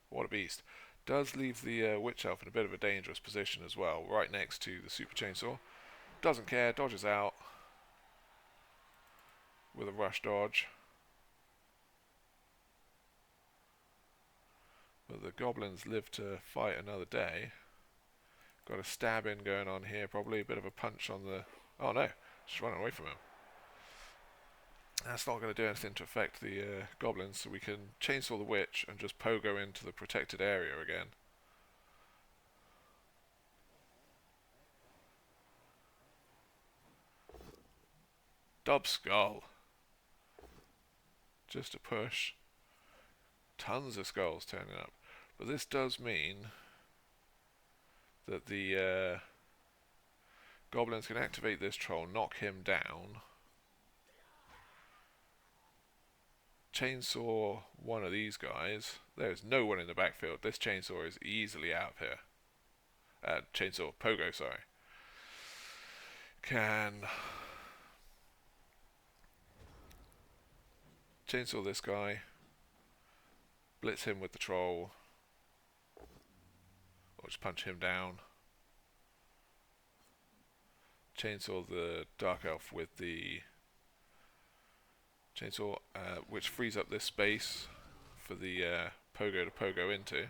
What a beast. Does leave the witch elf in a bit of a dangerous position as well, right next to the super chainsaw. Doesn't care, dodges out with a rush dodge. But the goblins live to fight another day. Got a stab in going on here, probably a bit of a punch on the... Oh no, just running away from him. That's not going to do anything to affect the goblins, so we can chainsaw the witch and just pogo into the protected area again. Dub Skull. Just a push. Tons of skulls turning up. But this does mean that the goblins can activate this troll, knock him down, chainsaw one of these guys. There's no one in the backfield. This chainsaw is easily out of here. Chainsaw, pogo, sorry. Can chainsaw this guy, blitz him with the troll, or just punch him down. Chainsaw the Dark Elf with the chainsaw, which frees up this space for the pogo to pogo into.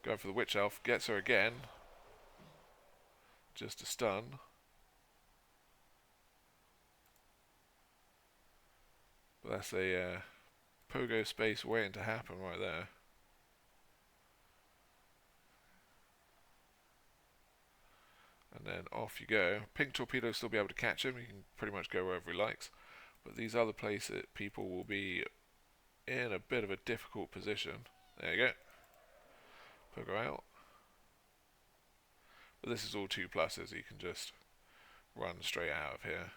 Going for the Witch Elf, gets her again. Just a stun. But that's a pogo space waiting to happen right there. And then off you go. Pink Torpedo will still be able to catch him. He can pretty much go wherever he likes. But these other places, people will be in a bit of a difficult position. There you go. Pogo out. But this is all 2 pluses. You can just run straight out of here.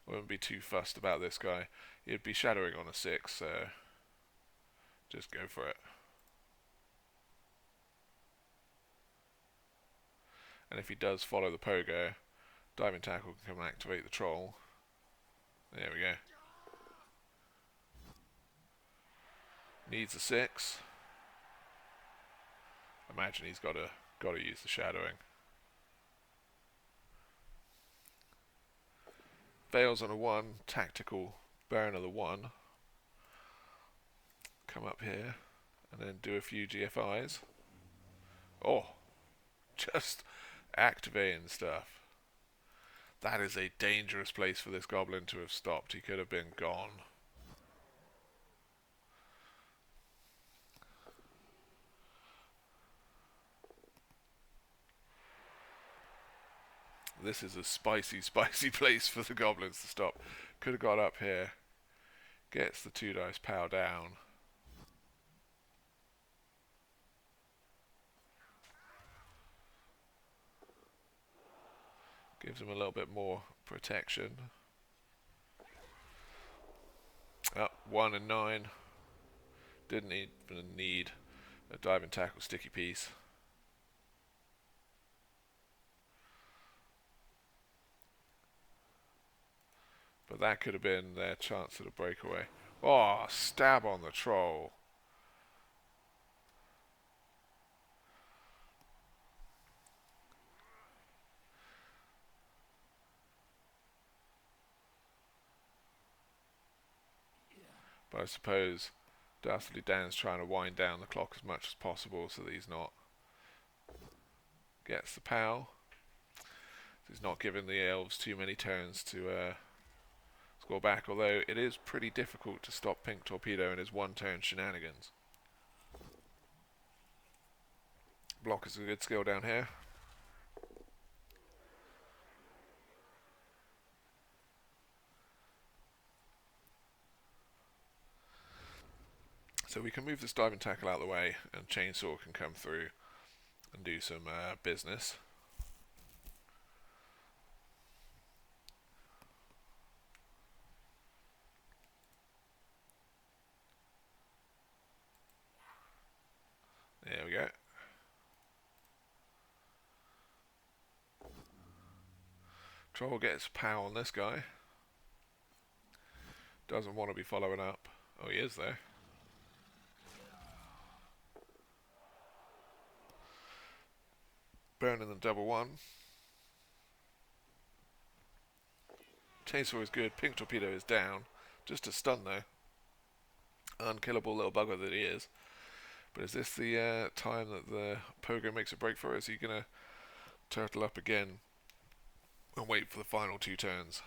I wouldn't be too fussed about this guy. He'd be shadowing on a 6, so just go for it. And if he does follow the pogo, Diving Tackle can come and activate the troll. There we go. Needs a 6. Imagine he's got to use the shadowing. Fails on a 1, tactical burn of the 1. Come up here and then do a few GFIs. Oh, just activating stuff. That is a dangerous place for this goblin to have stopped. He could have been gone. This is a spicy, spicy place for the goblins to stop. Could have got up here. Gets the 2 dice power down. Gives him a little bit more protection. Up 1 and 9. Didn't even need a Diving Tackle sticky piece. But that could have been their chance at a breakaway. Oh, stab on the troll. But I suppose Dastardly Dan's trying to wind down the clock as much as possible so that he's not... Gets the POW. He's not giving the elves too many turns to score back, although it is pretty difficult to stop Pink Torpedo in his 1-turn shenanigans. Block is a good skill down here. So we can move this Diving Tackle out of the way and Chainsaw can come through and do some business. There we go. Troll gets POW on this guy. Doesn't want to be following up. Oh, he is there. Burning the double 1. Chainsaw is good. Pink Torpedo is down. Just a stun though. Unkillable little bugger that he is. But is this the time that the Pogo makes a break for? Is he going to turtle up again and wait for the final 2 turns?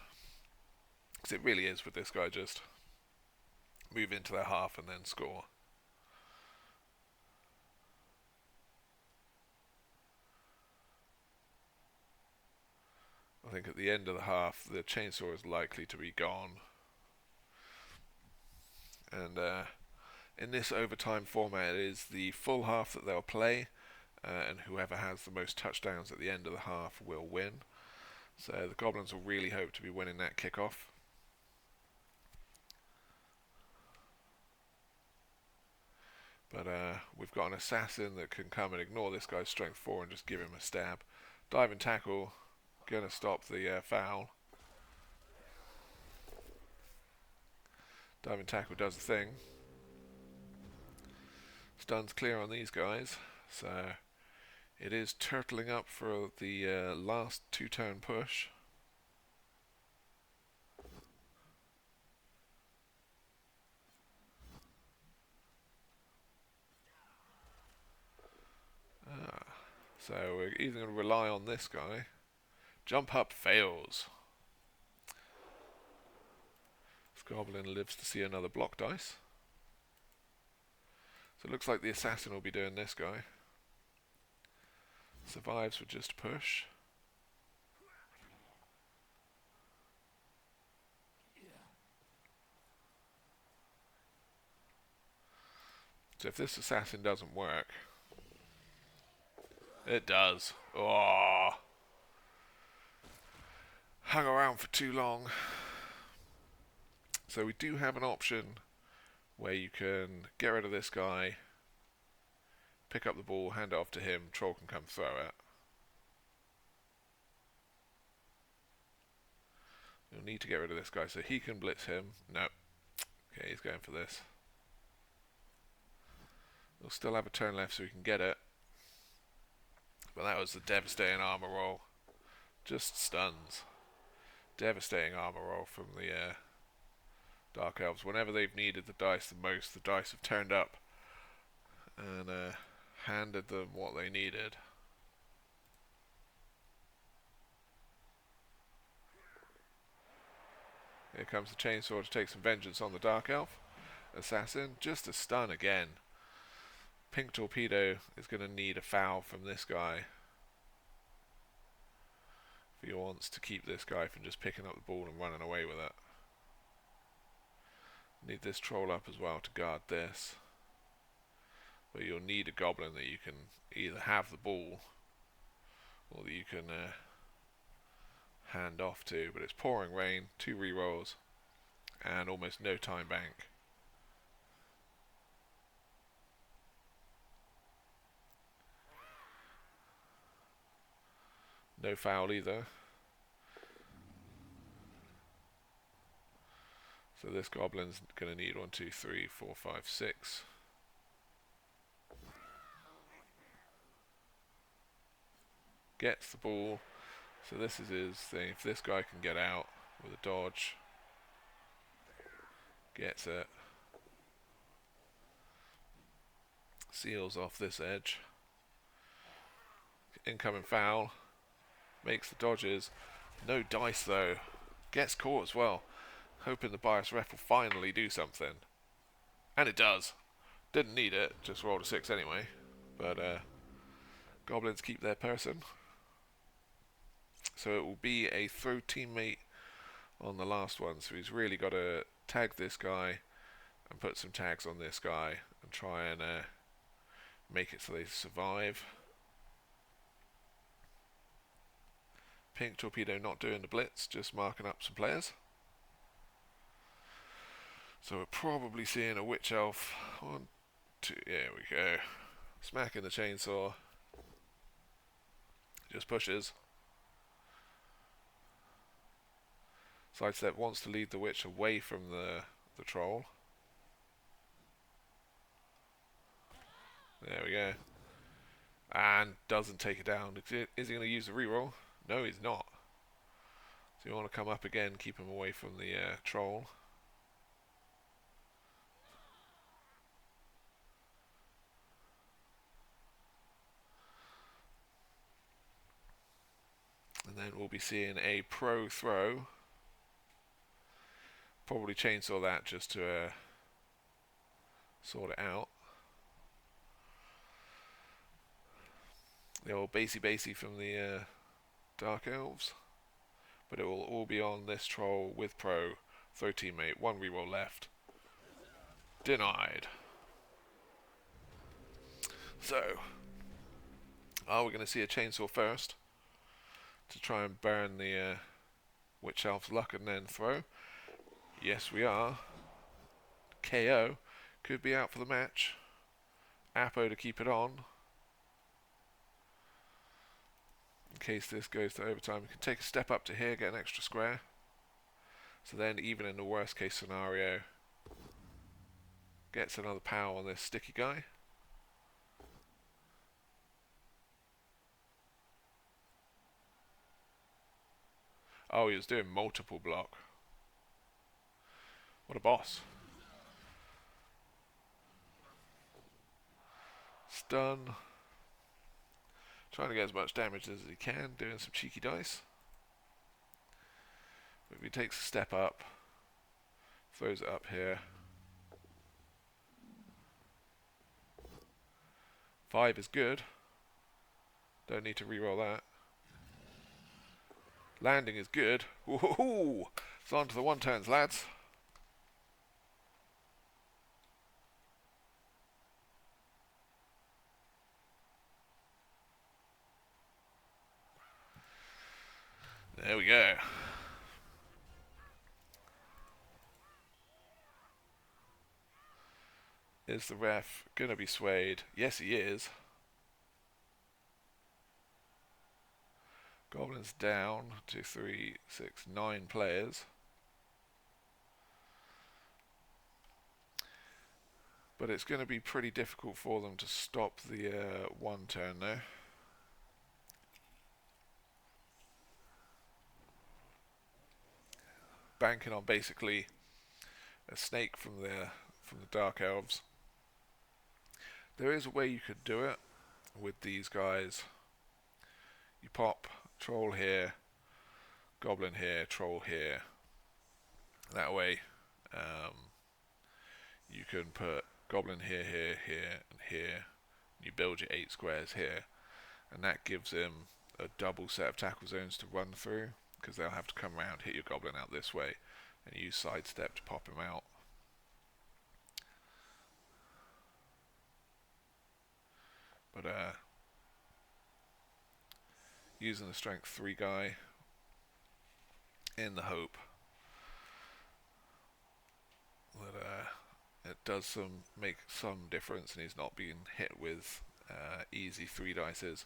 Because it really is with this guy, just move into their half and then score. I think at the end of the half, the chainsaw is likely to be gone. And in this overtime format, it is the full half that they'll play, and whoever has the most touchdowns at the end of the half will win. So the Goblins will really hope to be winning that kickoff. But we've got an assassin that can come and ignore this guy's strength 4 and just give him a stab. Diving tackle, gonna stop the foul. Diving tackle does the thing. Stun's clear on these guys, so it is turtling up for the last 2-turn push. So we're either going to rely on this guy. Jump up fails. This goblin lives to see another block dice. So it looks like the assassin will be doing this guy. Survives with just push. So if this assassin doesn't work, it does. Oh, hung around for too long. So we do have an option where you can get rid of this guy, pick up the ball, hand it off to him, Troll can come throw it. You'll need to get rid of this guy so he can blitz him. No. Okay, he's going for this. We'll still have a turn left so we can get it. But that was a devastating armor roll. Just stuns. Devastating armor roll from the Dark Elves. Whenever they've needed the dice the most, the dice have turned up and handed them what they needed. Here comes the chainsaw to take some vengeance on the Dark Elf. Assassin, just a stun again. Pink Torpedo is going to need a foul from this guy if he wants to keep this guy from just picking up the ball and running away with it. Need this troll up as well to guard this. But you'll need a goblin that you can either have the ball or that you can hand off to. But it's pouring rain, 2 rerolls, and almost no time bank. No foul either. So this goblin's going to need 1, 2, 3, 4, 5, 6. Gets the ball. So this is his thing. If this guy can get out with a dodge, gets it. Seals off this edge. Incoming foul. Makes the dodges. No dice though. Gets caught as well. Hoping the bias ref will finally do something. And it does. Didn't need it. Just rolled a 6 anyway. But Goblins keep their person. So it will be a throw teammate on the last one. So he's really got to tag this guy and put some tags on this guy and try and make it so they survive. Pink Torpedo not doing the blitz, just marking up some players. So we're probably seeing a Witch Elf. 1, 2, there we go. Smacking the chainsaw. Just pushes. Sidestep wants to lead the Witch away from the troll. There we go. And doesn't take it down. Is he going to use the reroll? No, he's not. So you want to come up again, keep him away from the troll. And then we'll be seeing a pro throw. Probably chainsaw that just to sort it out. The old basey from the Dark Elves. but it will all be on this troll with pro. Throw teammate, 1 reroll left. Denied. So, are we going to see a chainsaw first to try and burn the Witch Elf's luck and then throw? Yes, we are. KO could be out for the match. Apo to keep it on. In case this goes to overtime, we can take a step up to here, get an extra square. So then, even in the worst case scenario, gets another power on this sticky guy. Oh, he was doing multiple block. What a boss. Stun. Trying to get as much damage as he can, doing some cheeky dice. But if he takes a step up, throws it up here. 5 is good. Don't need to reroll that. Landing is good. Woohoo! It's on to the 1-turns, lads. There we go. Is the ref going to be swayed? Yes, he is. Goblins down 2, 3, 6, 9 players. But it's going to be pretty difficult for them to stop the 1-turn now. Banking on basically a snake from the Dark Elves. There is a way you could do it with these guys. You pop troll here, goblin here, troll here. That way you can put goblin here, here, here, and here. You build your 8 squares here, and that gives him a double set of tackle zones to run through, because they'll have to come around, hit your goblin out this way, and use sidestep to pop him out. But using the strength 3 guy in the hope that it does make some difference, and he's not being hit with easy 3 dices,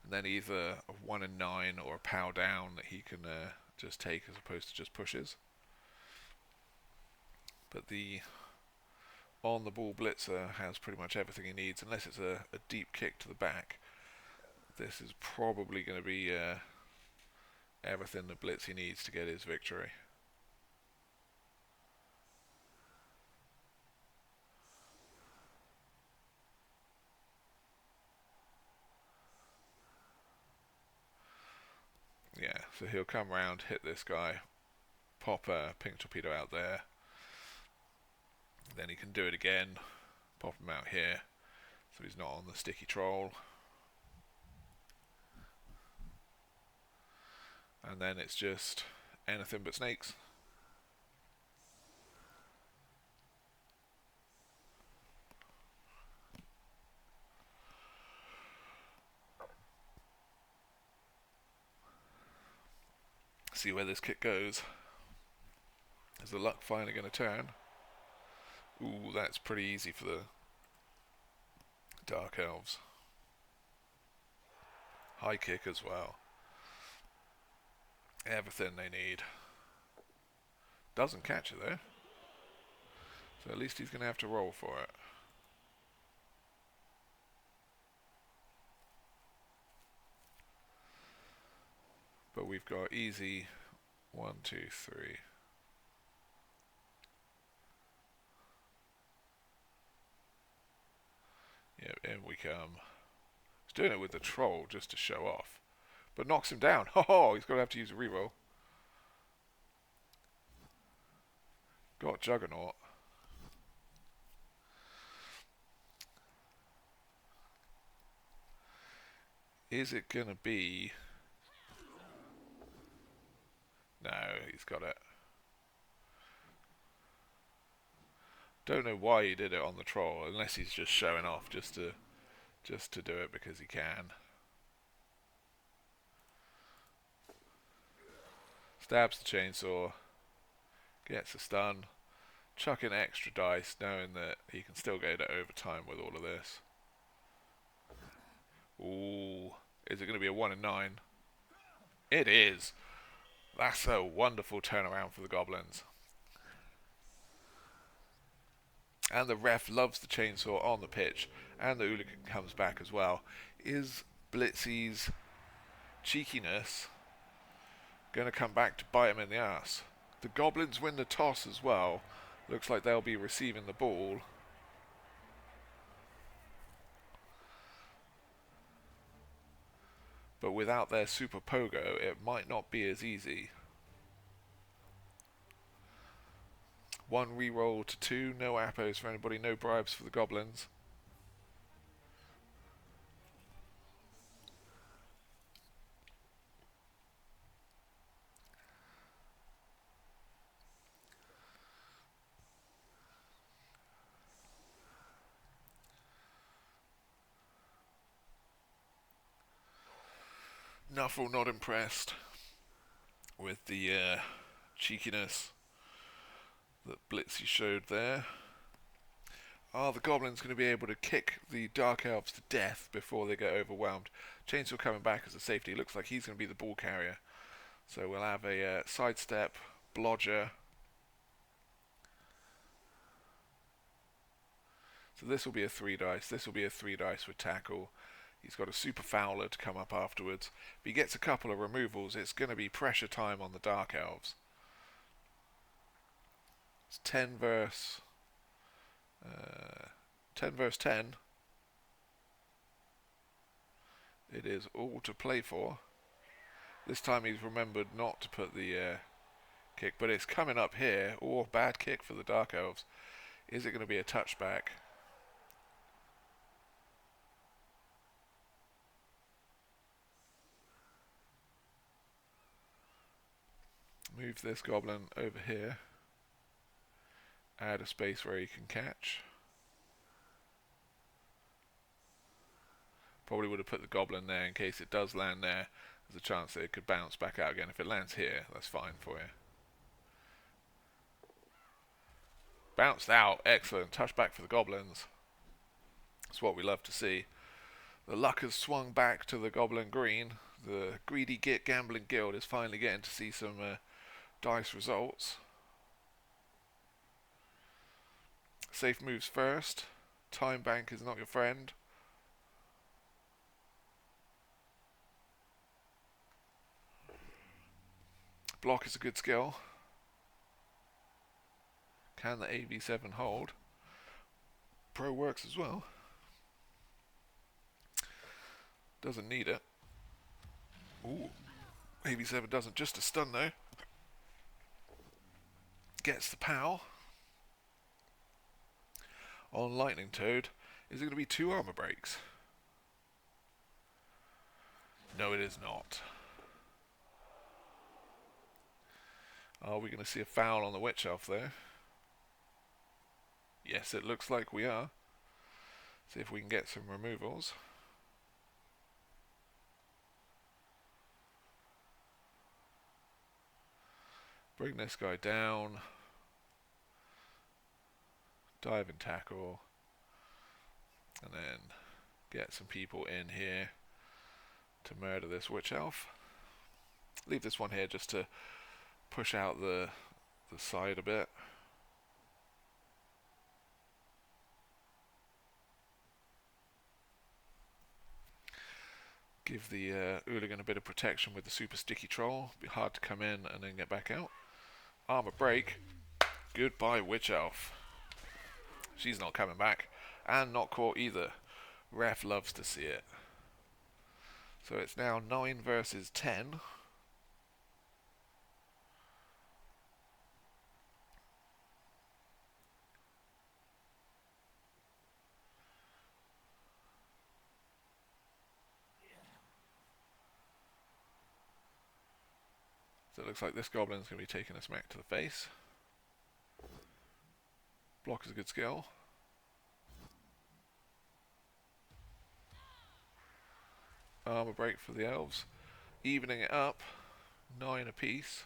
and then either a 1 and 9 or a pow down that he can just take as opposed to just pushes. But the on the ball blitzer has pretty much everything he needs, unless it's a deep kick to the back. This is probably going to be everything that Blitzy needs to get his victory. Yeah, so he'll come round, hit this guy, pop a pink torpedo out there, then he can do it again, pop him out here, so he's not on the sticky troll. And then it's just anything but snakes. See where this kick goes. Is the luck finally going to turn? Ooh, that's pretty easy for the Dark Elves. High kick as well. Everything they need. Doesn't catch it though. So at least he's going to have to roll for it. But we've got easy 1, 2, 3. Yep, in we come. He's doing it with the troll just to show off. But knocks him down. Oh, he's going to have to use a reroll. Got Juggernaut. Is it going to be No, he's got it. Don't know why he did it on the troll, unless he's just showing off just to do it because he can. Stabs the chainsaw, gets a stun, chucking extra dice, knowing that he can still go to overtime with all of this. Ooh, is it going to be a 1 in 9? It is. That's a wonderful turnaround for the Goblins. And the ref loves the chainsaw on the pitch, and the hooligan comes back as well. Is Blitzy's cheekiness going to come back to bite him in the ass? The Goblins win the toss as well. Looks like they'll be receiving the ball. But without their super pogo, it might not be as easy. 1 reroll to 2, no appos for anybody, no bribes for the Goblins. Nuffle not impressed with the cheekiness that Blitzy showed there. Are the Goblins going to be able to kick the Dark Elves to death before they get overwhelmed? Chainsaw coming back as a safety. Looks like he's going to be the ball carrier. So we'll have a sidestep, blodger. So this will be a 3 dice. This will be a 3 dice with tackle. He's got a super fouler to come up afterwards. If he gets a couple of removals, it's going to be pressure time on the Dark Elves. It's 10 versus 10. It is all to play for. This time he's remembered not to put the kick, but it's coming up here. Oh, bad kick for the Dark Elves. Is it going to be a touchback? Move this Goblin over here. Add a space where he can catch. Probably would have put the Goblin there in case it does land there. There's a chance that it could bounce back out again. If it lands here, that's fine for you. Bounced out. Excellent. Touchback for the Goblins. That's what we love to see. The luck has swung back to the Goblin Green. The Greedy Git Gambling Guild is finally getting to see some dice results. Safe moves first. Time bank is not your friend. Block is a good skill. Can the AV7 hold? Pro works as well. Doesn't need it. Ooh. AV7 doesn't. Just a stun though. Gets the POW. On Lightning Toad. Is it going to be 2 armor breaks? No, it is not. Are we going to see a foul on the Witch Elf there? Yes, it looks like we are. See if we can get some removals. Bring this guy down. Dive and tackle. And then get some people in here to murder this Witch Elf. Leave this one here just to push out the side a bit. Give the hooligan a bit of protection with the super sticky troll. Be hard to come in and then get back out. Armor break. Goodbye, Witch Elf. She's not coming back. And not caught either. Ref loves to see it. So it's now 9 versus 10. So it looks like this goblin's going to be taking a smack to the face. Block is a good skill. Armor break for the elves. Evening it up. 9 apiece.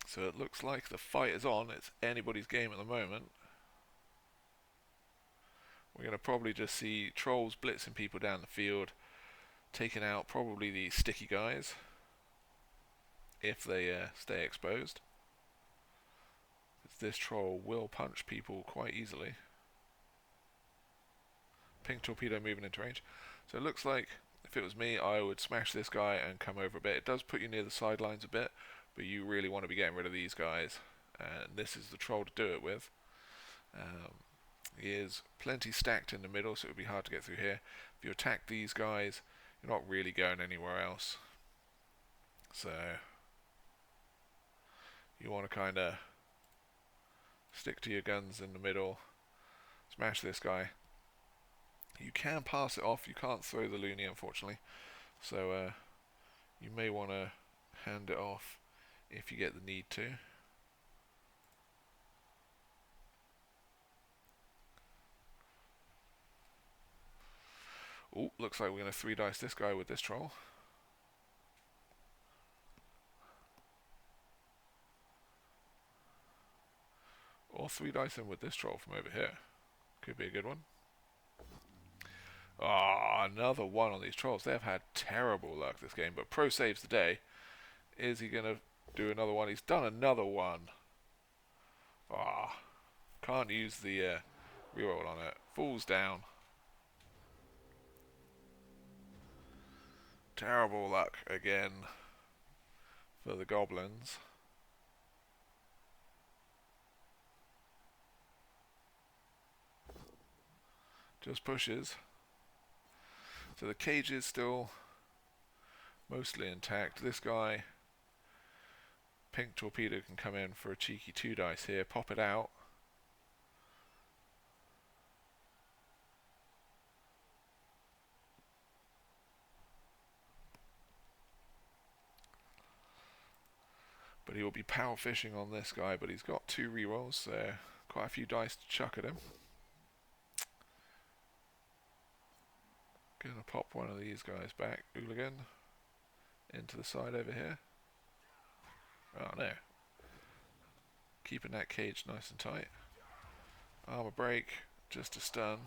So it looks like the fight is on. It's anybody's game at the moment. We're going to probably just see trolls blitzing people down the field, taking out probably the sticky guys if they stay exposed. This troll will punch people quite easily. Pink torpedo moving into range. So it looks like if it was me, I would smash this guy and come over a bit. It does put you near the sidelines a bit, but you really want to be getting rid of these guys, and this is the troll to do it with. He is plenty stacked in the middle, so it would be hard to get through here. If you attack these guys, you're not really going anywhere else. So you want to kind of stick to your guns in the middle, smash this guy. You can pass it off, you can't throw the loony unfortunately, so you may want to hand it off if you get the need to. Oh, looks like we're going to 3-dice this guy with this troll. Or 3-dice him with this troll from over here. Could be a good one. Ah, another one on these trolls. They've had terrible luck this game, but Pro saves the day. Is he going to do another one? He's done another one. Ah, can't use the reroll on it. Falls down. Terrible luck again for the goblins. Just pushes. So the cage is still mostly intact. This guy, Pink Torpedo, can come in for a cheeky 2-dice here. Pop it out. But he will be power fishing on this guy, but he's got 2 rerolls, so quite a few dice to chuck at him. Gonna pop one of these guys back, Hooligan, into the side over here. Oh no. Keeping that cage nice and tight. Armor break, just a stun.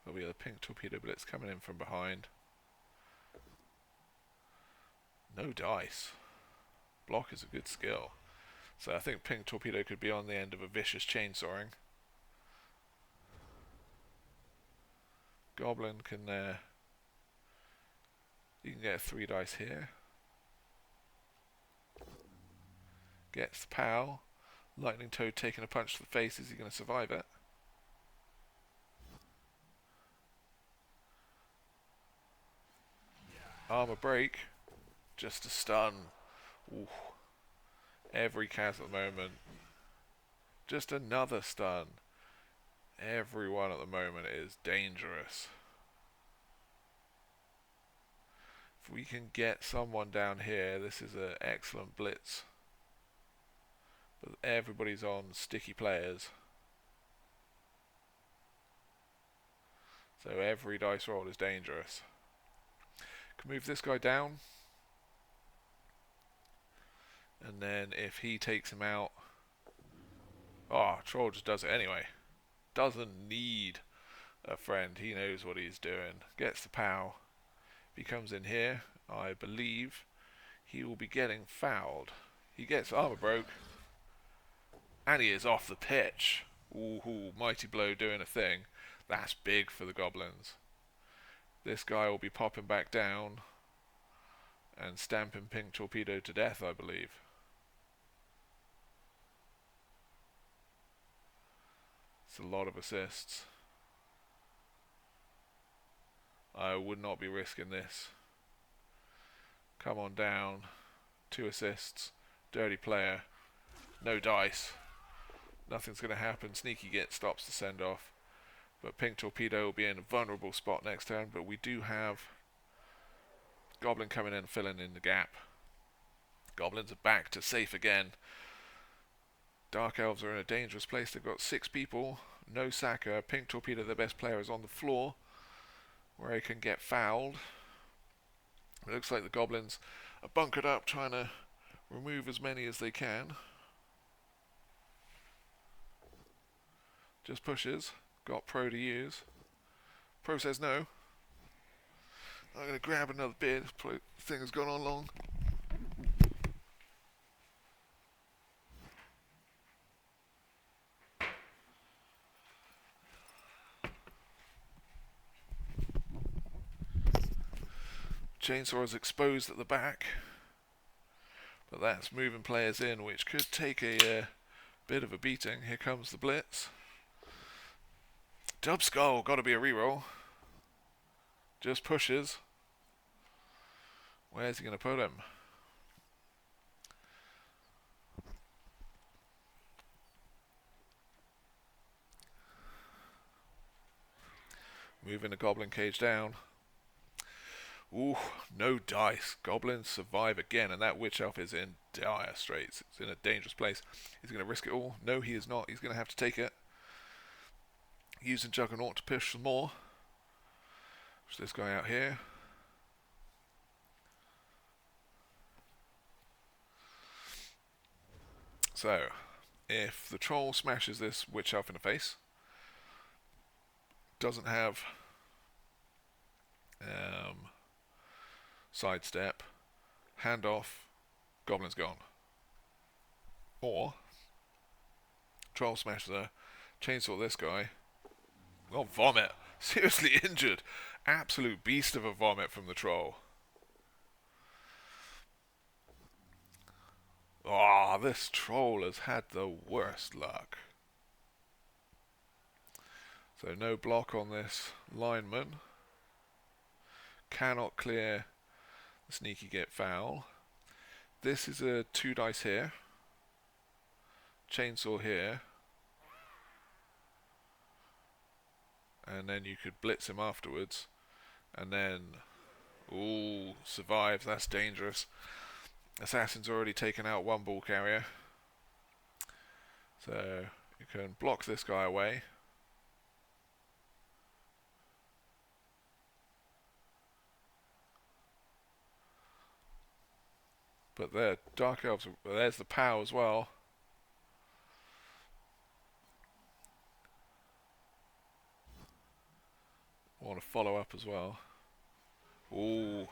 There'll be a Pink Torpedo Blitz coming in from behind. No dice. Block is a good skill. So I think Pink Torpedo could be on the end of a vicious chainsawing. Goblin can you can get a 3-dice here. Gets the POW. Lightning Toad taking a punch to the face. Is he going to survive it? Armor break. Just a stun. Ooh. Every cast at the moment. Just another stun. Everyone at the moment is dangerous. If we can get someone down here, this is an excellent blitz. But everybody's on sticky players. So every dice roll is dangerous. Can move this guy down. And then if he takes him out... Oh, Troll just does it anyway. Doesn't need a friend. He knows what he's doing. Gets the POW. If he comes in here, I believe he will be getting fouled. He gets armor broke. And he is off the pitch. Ooh, mighty blow doing a thing. That's big for the goblins. This guy will be popping back down and stamping Pink Torpedo to death, I believe. It's a lot of assists. I would not be risking this. Come on down. 2 assists. Dirty player. No dice. Nothing's going to happen. Sneaky Git stops the send off. But Pink Torpedo will be in a vulnerable spot next turn. But we do have Goblin coming in, filling in the gap. Goblins are back to safe again. Dark Elves are in a dangerous place. They've got 6 people. No sacker. Pink Torpedo, the best player, is on the floor where he can get fouled. It looks like the Goblins are bunkered up, trying to remove as many as they can. Just pushes. Got Pro to use. Pro says no. I'm going to grab another bid. Thing has gone on long. Chainsaw is exposed at the back. But that's moving players in, which could take a bit of a beating. Here comes the Blitz. Dub Skull, got to be a reroll. Just pushes. Where's he going to put him? Moving the Goblin cage down. Ooh, no dice. Goblins survive again, and that Witch Elf is in dire straits. It's in a dangerous place. He's going to risk it all. No, he is not. He's going to have to take it. Using Juggernaut to push some more. Push this guy out here. So, if the Troll smashes this Witch Elf in the face, doesn't have sidestep, hand off, Goblin's gone. Or Troll smashes her, chainsaw this guy. Oh, vomit! Seriously injured. Absolute beast of a vomit from the Troll. Ah, oh, this Troll has had the worst luck. So no block on this lineman. Cannot clear the Sneaky Git foul. This is a 2 dice here. Chainsaw here. And then you could blitz him afterwards. And then, ooh, survives. That's dangerous. Assassin's already taken out 1 ball carrier. So you can block this guy away. But there, Dark Elves, there's the POW as well. Want to follow up as well. Ooh,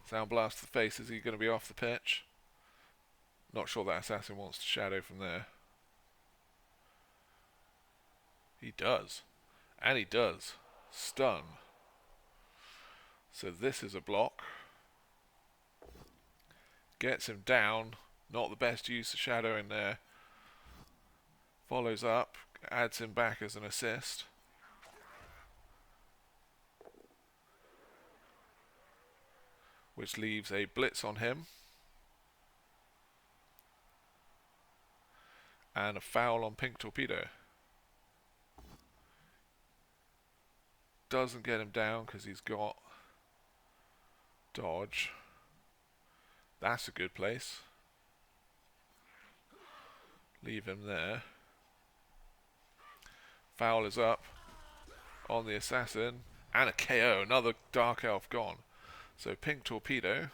Sound Blast to the face. Is he going to be off the pitch? Not sure that Assassin wants to shadow from there. He does. And he does. Stun. So this is a block. Gets him down. Not the best use of shadow in there. Follows up. Adds him back as an assist. Which leaves a blitz on him. And a foul on Pink Torpedo. Doesn't get him down because he's got dodge. That's a good place. Leave him there. Foul is up on the Assassin. And a KO. Another Dark Elf gone. So Pink Torpedo,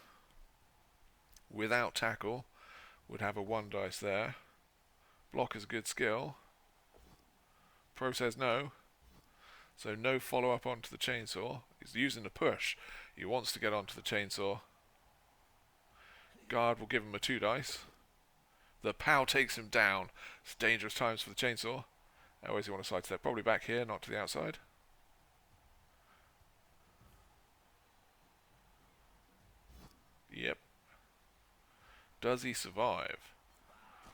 without tackle, would have a 1 dice there. Block is a good skill. Pro says no. So no follow up onto the chainsaw. He's using the push. He wants to get onto the chainsaw. Guard will give him a 2 dice. The POW takes him down. It's dangerous times for the chainsaw. Where's he want to sidestep? Probably back here, not to the outside. Yep. Does he survive?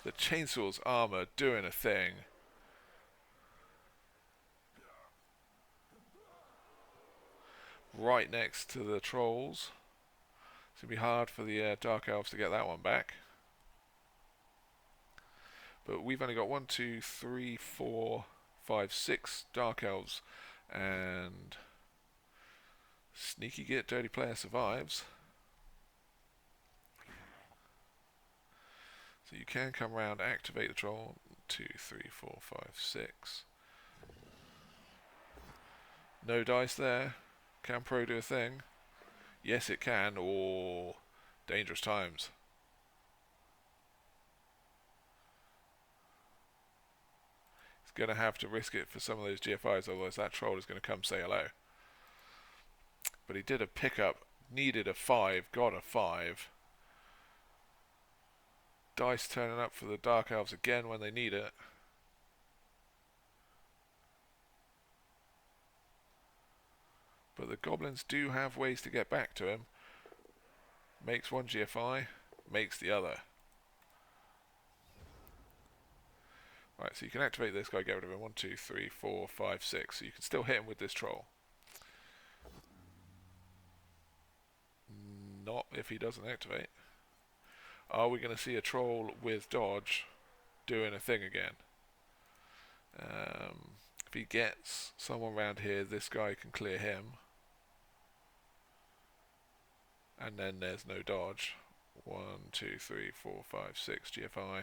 The chainsaw's armor doing a thing. Right next to the trolls. It's going to be hard for the Dark Elves to get that one back. But we've only got 1, 2, 3, 4, 5, 6 Dark Elves, and Sneaky Git Dirty Player survives. So you can come around, activate the troll. 2, 3, 4, 5, 6. No dice there. Can Pro do a thing? Yes, it can. Or dangerous times. He's going to have to risk it for some of those GFIs, otherwise that troll is going to come say hello. But he did a pickup, needed a 5, got a 5. Dice turning up for the Dark Elves again when they need it. But the Goblins do have ways to get back to him. Makes one GFI, makes the other. Right, so you can activate this guy, get rid of him. 1, 2, 3, 4, 5, 6. So you can still hit him with this troll. Not if he doesn't activate. Are we going to see a troll with dodge doing a thing again? If he gets someone around here, this guy can clear him. And then there's no dodge. 1, 2, 3, 4, 5, 6 GFI.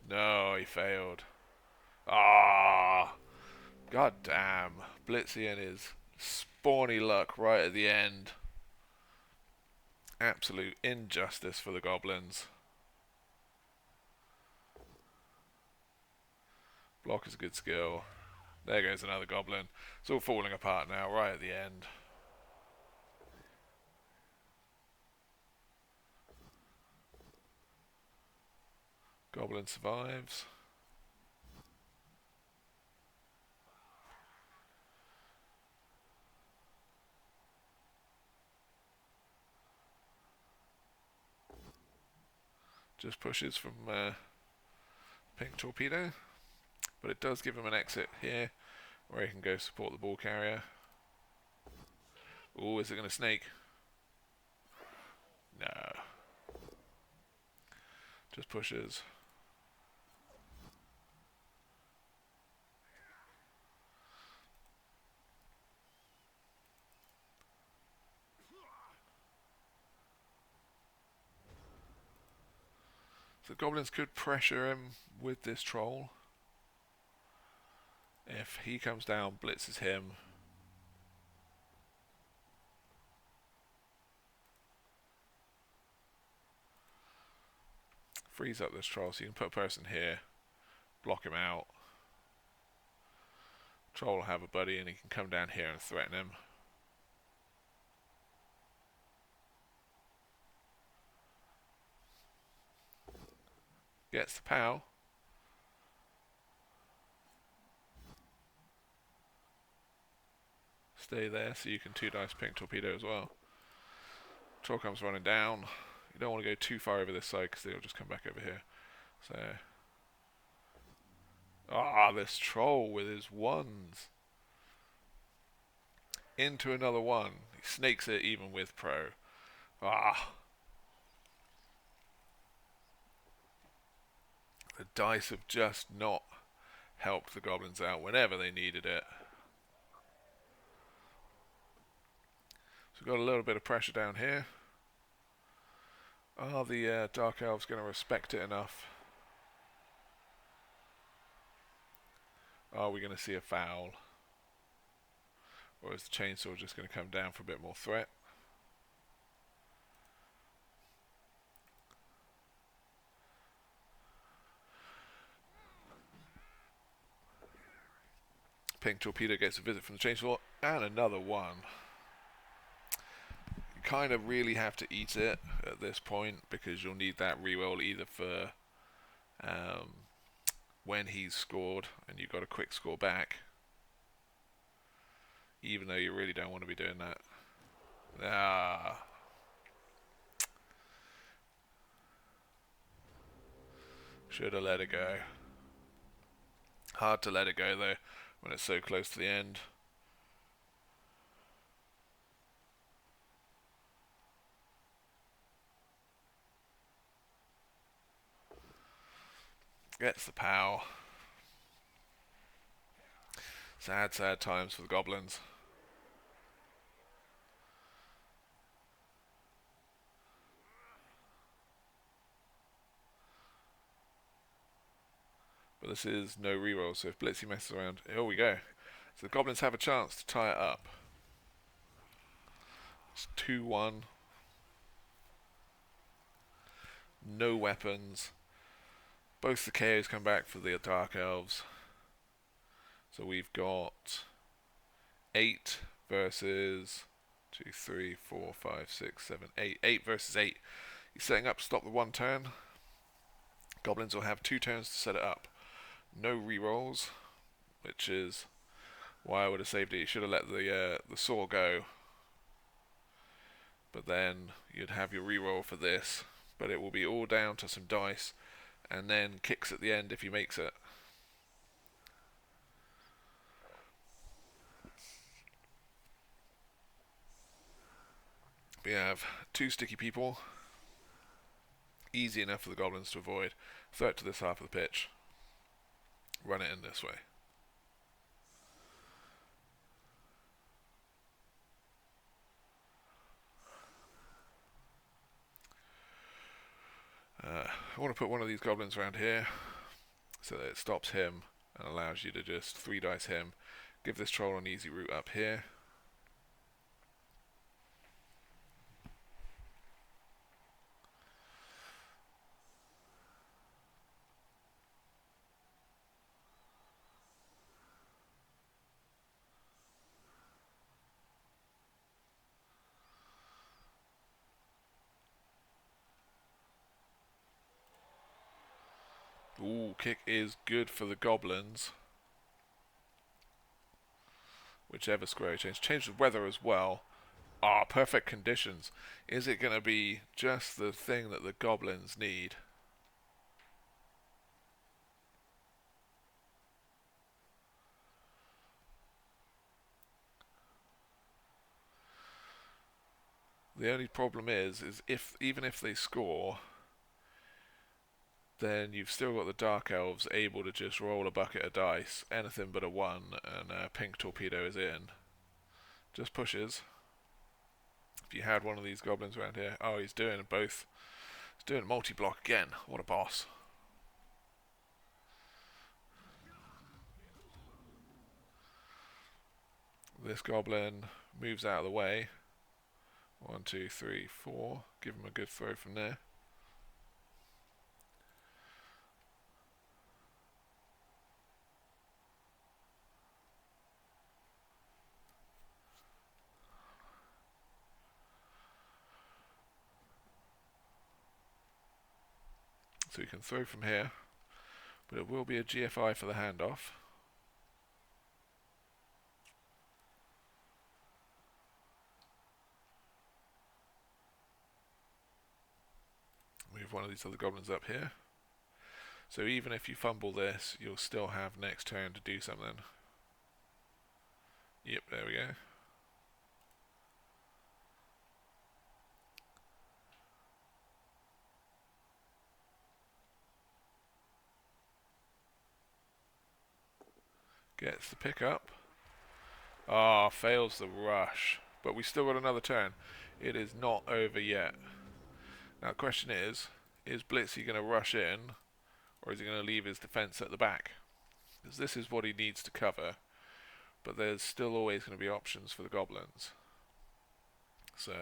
No, he failed. Ah! God damn. Blitzy and his spawny luck right at the end. Absolute injustice for the Goblins. Block is a good skill. There goes another Goblin. It's all falling apart now, right at the end. Goblin survives. Just pushes from Pink Torpedo. But it does give him an exit here, where he can go support the ball carrier. Ooh, is it going to snake? No. Just pushes. So Goblins could pressure him with this troll. If he comes down, blitzes him. Frees up this troll, so you can put a person here, block him out. Troll will have a buddy and he can come down here and threaten him. Gets the POW. Stay there so you can 2-dice Pink Torpedo as well. Troll comes running down. You don't want to go too far over this side because they'll just come back over here. So, this troll with his ones. Into another one. He snakes it even with Pro. The dice have just not helped the Goblins out whenever they needed it. So we've got a little bit of pressure down here. Are the Dark Elves going to respect it enough? Are we going to see a foul? Or is the chainsaw just going to come down for a bit more threat? Pink Torpedo gets a visit from the chainsaw, and another one. You kind of really have to eat it at this point, because you'll need that reroll either for when he's scored and you've got a quick score back, even though you really don't want to be doing that. Should have let it go. Hard to let it go though when it's so close to the end. Gets the POW. Sad, sad times for the Goblins. But this is no reroll, so if Blitzy messes around, here we go. So the Goblins have a chance to tie it up. It's 2-1. No weapons. Both the KOs come back for the Dark Elves. So we've got 8 versus 2, 3, 4, 5, 6, 7, 8. 8 versus 8. He's setting up to stop the 1 turn. Goblins will have 2 turns to set it up. No rerolls, which is why I would have saved it. You should have let the saw go. But then you'd have your reroll for this. But it will be all down to some dice. And then kicks at the end if he makes it. We have 2 sticky people. Easy enough for the Goblins to avoid. Throw it to this half of the pitch. Run it in this way. I want to put one of these Goblins around here so that it stops him and allows you to just 3 dice him. Give this troll an easy route up here. Ooh, kick is good for the Goblins. Whichever square you change. Change the weather as well. Ah, perfect conditions. Is it going to be just the thing that the Goblins need? The only problem is if even if they score, then you've still got the Dark Elves able to just roll a bucket of dice, anything but a 1, and Pink Torpedo is in. Just pushes. If you had one of these Goblins around here, oh, he's doing both. He's doing multi-block again. What a boss. This Goblin moves out of the way. 1, 2, 3, 4. Give him a good throw from there. So you can throw from here, but it will be a GFI for the handoff. Move one of these other Goblins up here. So even if you fumble this, you'll still have next turn to do something. Yep, there we go. Gets the pickup. Ah, fails the rush. But we still got another turn. It is not over yet. Now the question is Blitzy going to rush in, or is he going to leave his defense at the back? Because this is what he needs to cover. But there's still always going to be options for the Goblins. So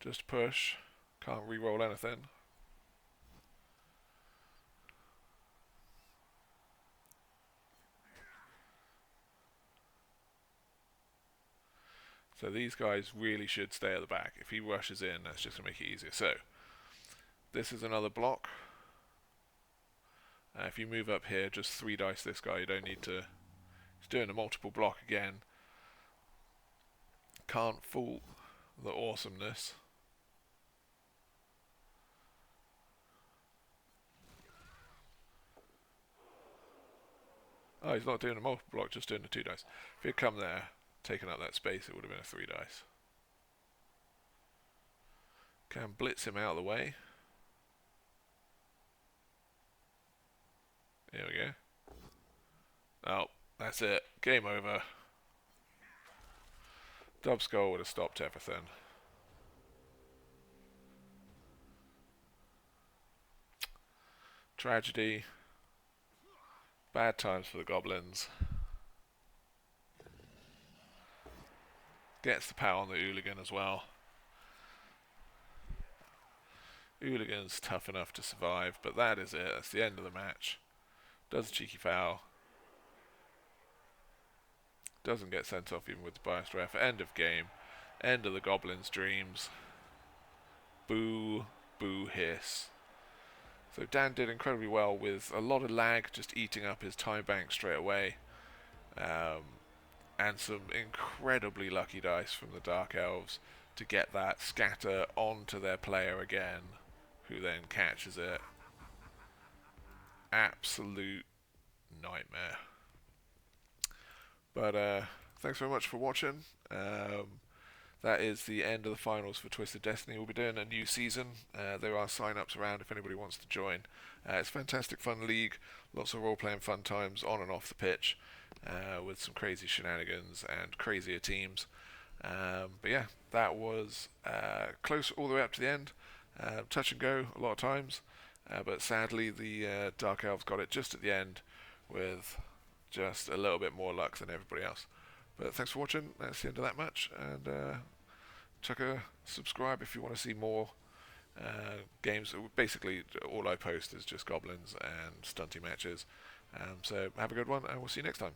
just push. Can't re-roll anything. So these guys really should stay at the back. If he rushes in, that's just going to make it easier. So this is another block. If you move up here, just 3 dice this guy. You don't need to... He's doing a multiple block again. Can't fault the awesomeness. Oh, he's not doing a multiple block, just doing the 2 dice. If he'd come there, taken up that space, it would have been a 3 dice. Can blitz him out of the way. There we go. Oh, that's it. Game over. Dubskull would have stopped everything. Tragedy. Bad times for the Goblins. Gets the power on the Hooligan as well. Hooligan's tough enough to survive, but that is it. That's the end of the match. Does a cheeky foul. Doesn't get sent off even with the biased ref. End of game. End of the Goblins' dreams. Boo, boo, hiss. So Dan did incredibly well with a lot of lag, just eating up his time bank straight away. And some incredibly lucky dice from the Dark Elves to get that scatter onto their player again, who then catches it. Absolute nightmare. But thanks very much for watching. That is the end of the finals for Twisted Destiny. We'll be doing a new season. There are sign-ups around if anybody wants to join. It's a fantastic fun league. Lots of role-playing fun times on and off the pitch, with some crazy shenanigans and crazier teams. But yeah, that was close all the way up to the end. Touch and go a lot of times. But sadly, the Dark Elves got it just at the end with just a little bit more luck than everybody else. But thanks for watching. That's the end of that match. And chuck a subscribe if you want to see more games. Basically, all I post is just Goblins and stunty matches. So have a good one, and we'll see you next time.